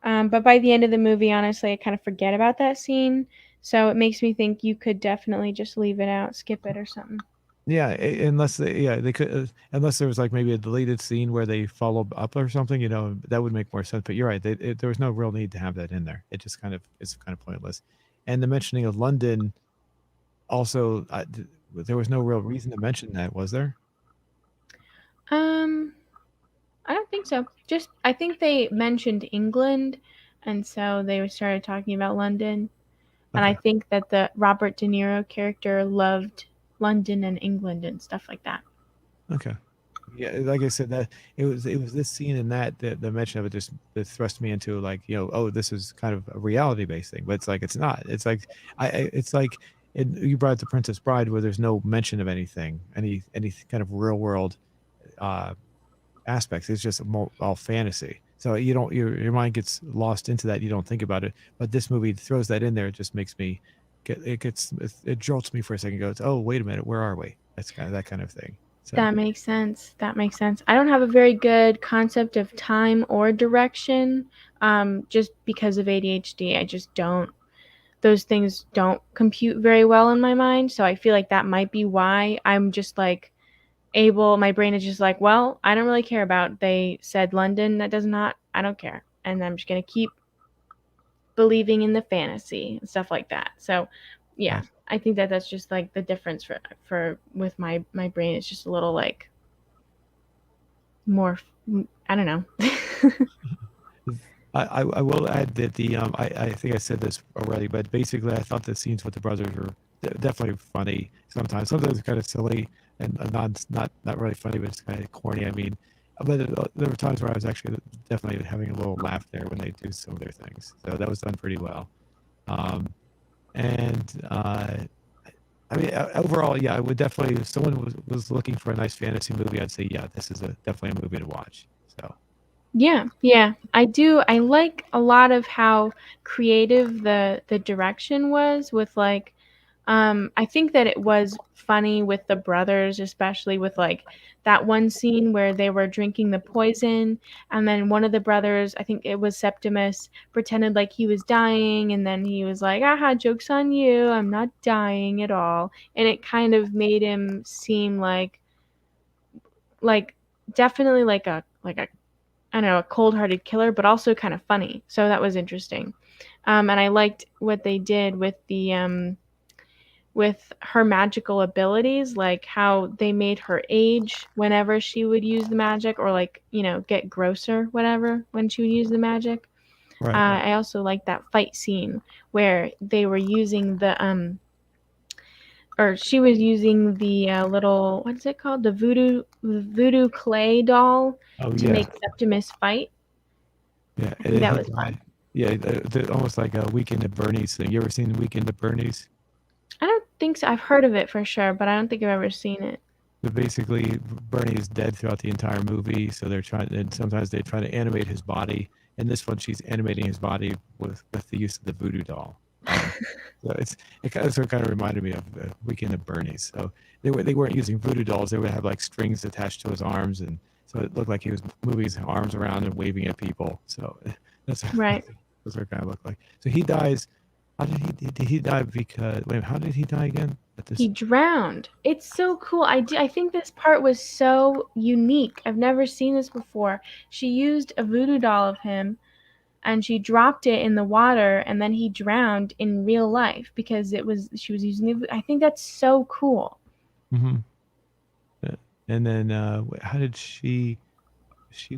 But by the end of the movie, honestly, I kind of forget about that scene. So it makes me think you could definitely just leave it out, skip it or something. Yeah, they could, unless there was like maybe a deleted scene where they follow up or something, that would make more sense. But you're right, there was no real need to have that in there. It just it's kind of pointless. And the mentioning of London also, there was no real reason to mention that, was there? Um, I don't think so. Just, I think they mentioned England, and so they started talking about London. And I Okay, think that the Robert De Niro character loved London and England and stuff like that. okay. Yeah, like I said, that it was this scene and that the mention of it just that thrust me into, like, oh, this is kind of a reality based thing, but it's like it's not. It's like it's like you brought up the Princess Bride, where there's no mention of anything, any kind of real world uh, aspects. It's just all fantasy. So you don't your mind gets lost into that. You don't think about it. But this movie throws that in there. It just makes me it jolts me for a second. Goes, oh, wait a minute, where are we? That's kind of that kind of thing. So That makes sense. That makes sense. I don't have a very good concept of time or direction, just because of ADHD. I just don't, those things don't compute very well in my mind. So I feel like that might be why I'm just like my brain is just like, well, I don't really care about, they said London, that does not, I don't care. And I'm just going to keep believing in the fantasy and stuff like that. So, yeah, gotcha. I think that that's just like the difference for with my brain. It's just a little like more, I don't know. I will add that I think I said this already, but basically I thought the scenes with the brothers were definitely funny. Sometimes it's kind of silly and not really funny, but it's kind of corny. I mean, but there were times where I was actually definitely having a little laugh there when they do some of their things. So that was done pretty well. Um, and I mean, overall, yeah, I would definitely, if someone was looking for a nice fantasy movie, I'd say, yeah, this is definitely a movie to watch. So Yeah, yeah, I do. I like a lot of how creative the direction was with like, I think that it was funny with the brothers, especially with like that one scene where they were drinking the poison, and then one of the brothers, I think it was Septimus, pretended like he was dying, and then he was like, "Aha, joke's on you! I'm not dying at all," and it kind of made him seem like definitely like a I don't know, a cold-hearted killer, but also kind of funny. So that was interesting. And I liked what they did with her magical abilities, like how they made her age whenever she would use the magic, or like, get grosser, whatever, when she would use the magic. right. I also like that fight scene where they were using or she was using the little, what's it called, the voodoo clay doll Oh to yeah, make Septimus fight. yeah. I think that was fun. Yeah, almost like a Weekend at Bernie's thing. You ever seen Weekend at Bernie's? I don't think so. I've heard of it for sure, but I don't think I've ever seen it. But basically, Bernie is dead throughout the entire movie, so they're trying, and sometimes they try to animate his body. In this one, she's animating his body with the use of the voodoo doll. So it kind of reminded me of Weekend at Bernie's. So they weren't using voodoo dolls; they would have like strings attached to his arms, and so it looked like he was moving his arms around and waving at people. So that's Right. that's what it kind of looked like. So he dies. How did he die? Because wait, how did he die again? At He this. drowned. It's so cool. I think this part was so unique. I've never seen this before. She used a voodoo doll of him and she dropped it in the water and then he drowned in real life because she was using the, I think that's so cool. Mm-hmm. And then how did she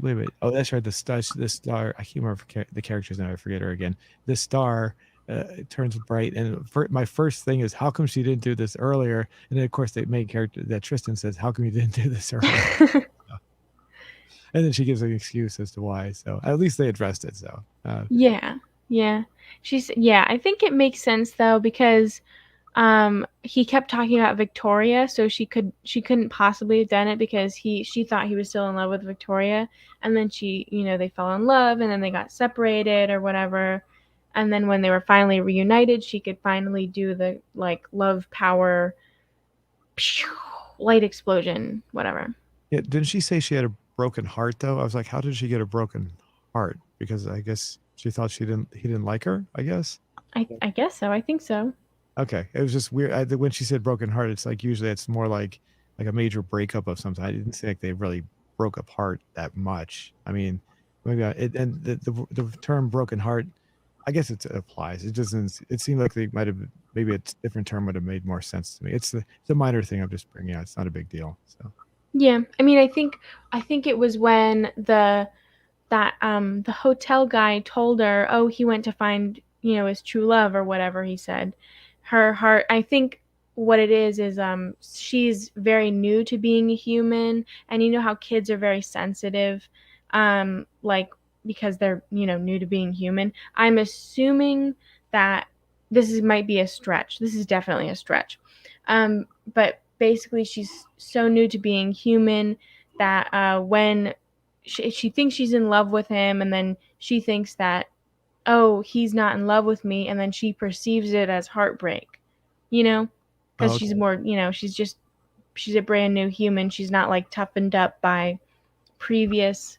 wait. Oh, that's right. The star. I can't remember the character's name. I forget her again. The star turns bright, and my first thing is, how come she didn't do this earlier? And then of course the main character that Tristan says, how come you didn't do this earlier? And then she gives an excuse as to why. So at least they addressed it. So Yeah. Yeah. Yeah, I think it makes sense though because he kept talking about Victoria, so she couldn't possibly have done it because she thought he was still in love with Victoria, and then they fell in love and then they got separated or whatever. And then when they were finally reunited, she could finally do the like love power light explosion, whatever. yeah, didn't she say she had a broken heart though? I was like, how did she get a broken heart? Because I guess she thought he didn't like her. I guess. I guess so. I think so. Okay, it was just weird. When she said broken heart, it's like usually it's more like a major breakup of some type. I didn't think they really broke apart that much. I mean, maybe and the term broken heart, I guess it applies. It doesn't. It seemed like they might have maybe a different term would have made more sense to me. It's a minor thing I'm just bringing out. It's not a big deal. So Yeah. I mean, I think it was when the hotel guy told her, "Oh, he went to find, his true love or whatever he said." Her heart, I think what it is she's very new to being a human, and you know how kids are very sensitive like because they're, new to being human. I'm assuming that might be a stretch. This is definitely a stretch. But basically she's so new to being human that when she thinks she's in love with him and then she thinks that, oh, he's not in love with me, and then she perceives it as heartbreak, because oh, she's okay, more, she's a brand new human. She's not like toughened up by previous,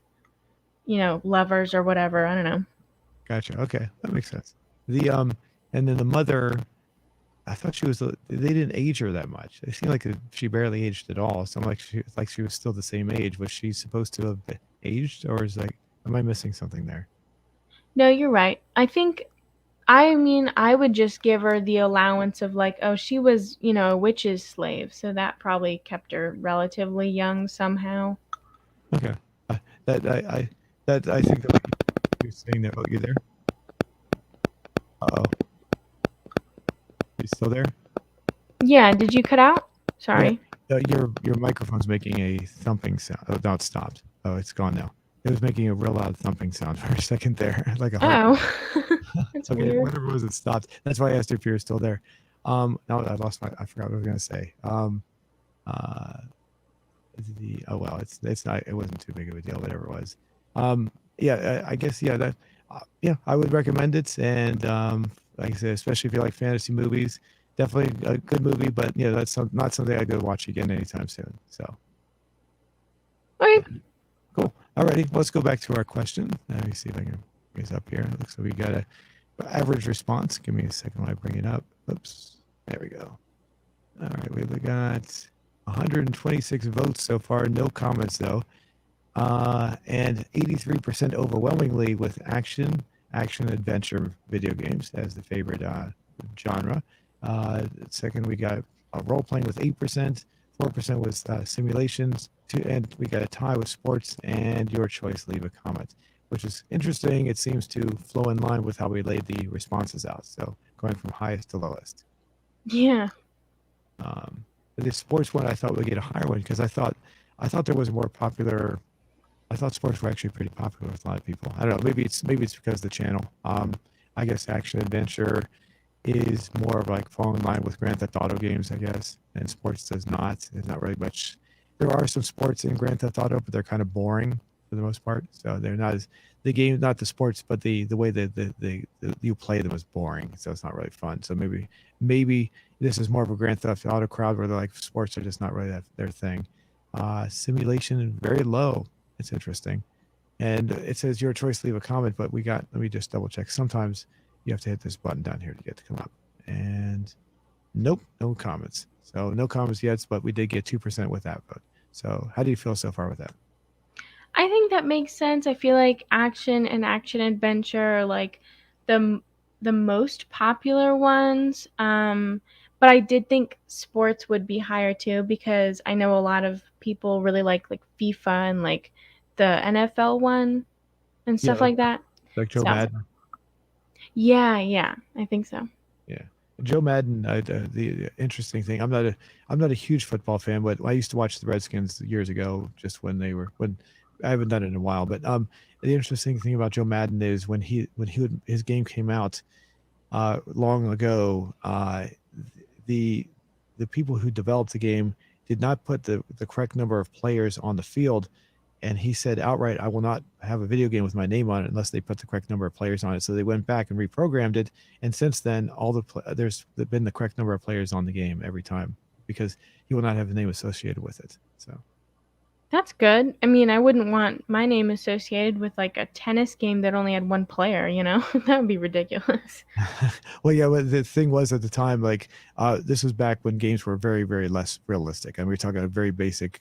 lovers or whatever. I don't know. gotcha. Okay, that makes sense. The and then the mother. I thought she was. They didn't age her that much. It seemed like she barely aged at all. So I'm like she was still the same age. Was she supposed to have aged, or is like, am I missing something there? No, you're right. I mean, I would just give her the allowance of like, oh, she was, a witch's slave, so that probably kept her relatively young somehow. Okay, uh, that I think that you're saying that. Oh, you there? Oh, you still there? Yeah, did you cut out? Yeah. Sorry. Your microphone's making a thumping sound. Oh, no, it stopped. Oh, it's gone now. It was making a real loud thumping sound for a second there, like a heart. Oh, that's Okay, weird. whatever it was, it stopped. That's why I asked if you were still there. Now I lost I forgot what I was gonna say. Uh, oh well, it's not. It wasn't too big of a deal. Whatever it was. Yeah, I guess yeah that. Yeah, I would recommend it, and like I said, especially if you like fantasy movies, definitely a good movie. But that's not something I'd go watch again anytime soon. So Okay. cool. Alrighty, let's go back to our question. Let me see if I can bring this up here. It looks like we got a average response. Give me a second while I bring it up. Oops. There we go. All right, we've got 126 votes so far. No comments though. And 83% overwhelmingly with action adventure video games as the favorite genre. Second, we got role playing with 8%. 4% was simulations. And we got a tie with sports. And your choice, leave a comment, which is interesting. It seems to flow in line with how we laid the responses out. So going from highest to lowest. Yeah. The sports one I thought would get a higher one because I thought there was a more popular I thought sports were actually pretty popular with a lot of people. I don't know. Maybe it's because of the channel. I guess action adventure is more of like falling in line with Grand Theft Auto games, I guess, and sports does not. There's not really much. There are some sports in Grand Theft Auto, but they're kind of boring for the most part. So they're not as the game, not the sports, but the way that the you play them is boring. So it's not really fun. So maybe this is more of a Grand Theft Auto crowd where they're like sports are just not really their thing. Simulation very low. It's interesting. And it says your choice to leave a comment, but let me just double check. Sometimes you have to hit this button down here to get to come up. And nope, no comments. So no comments yet, but we did get 2% with that vote. So how do you feel so far with that? I think that makes sense. I feel like action and action adventure are like the the most popular ones. But I did think sports would be higher too because I know a lot of people really like FIFA and like the NFL one and Yeah, stuff like that. like Joe So Madden. yeah, yeah, I think so. Yeah, Joe Madden. The interesting thing, I'm not a huge football fan, but I used to watch the Redskins years ago, just when I haven't done it in a while. But the interesting thing about Joe Madden is his game came out long ago, the the people who developed the game did not put the correct number of players on the field, and he said outright, "I will not have a video game with my name on it unless they put the correct number of players on it." So they went back and reprogrammed it, and since then, there's been the correct number of players on the game every time because he will not have the name associated with it. So. That's good. I mean, I wouldn't want my name associated with like a tennis game that only had one player, you know? That would be ridiculous. Well, yeah, but the thing was at the time, like, this was back when games were very, very less realistic. And we're talking about very basic,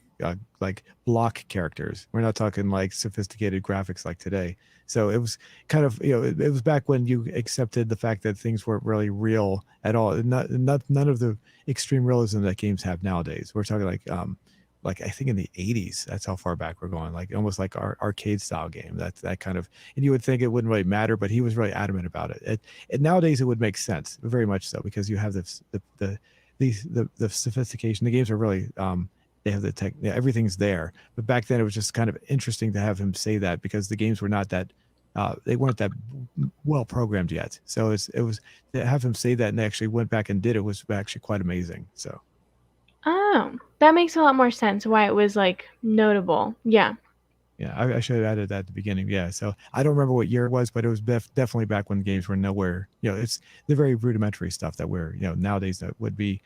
like block characters. We're not talking like sophisticated graphics like today. So it was kind of, it was back when you accepted the fact that things weren't really real at all. None of the extreme realism that games have nowadays. We're talking like I think in the 80s, that's how far back we're going, like almost like our arcade style game. That's that kind of, and you would think it wouldn't really matter, but he was really adamant about it. Nowadays it would make sense, very much so, because you have the sophistication. The games are really they have the tech, yeah, everything's there. But back then it was just kind of interesting to have him say that because the games were not that they weren't that well programmed yet. So it was to have him say that and they actually went back and did it was actually quite amazing. So. Oh, that makes a lot more sense why it was like notable. Yeah. Yeah, I should have added that at the beginning. Yeah, so I don't remember what year it was, but it was definitely back when games were nowhere. It's the very rudimentary stuff that we're nowadays that would be.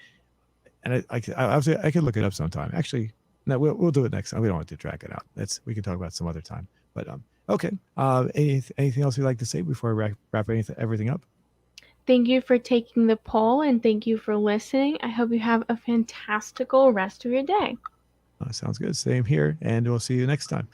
And I could look it up sometime. Actually, no, we'll do it next time. We don't have to track it out. We can talk about it some other time. But okay. Anything else you'd like to say before I wrap everything up? Thank you for taking the poll and thank you for listening. I hope you have a fantastical rest of your day. Sounds good. Same here, and we'll see you next time.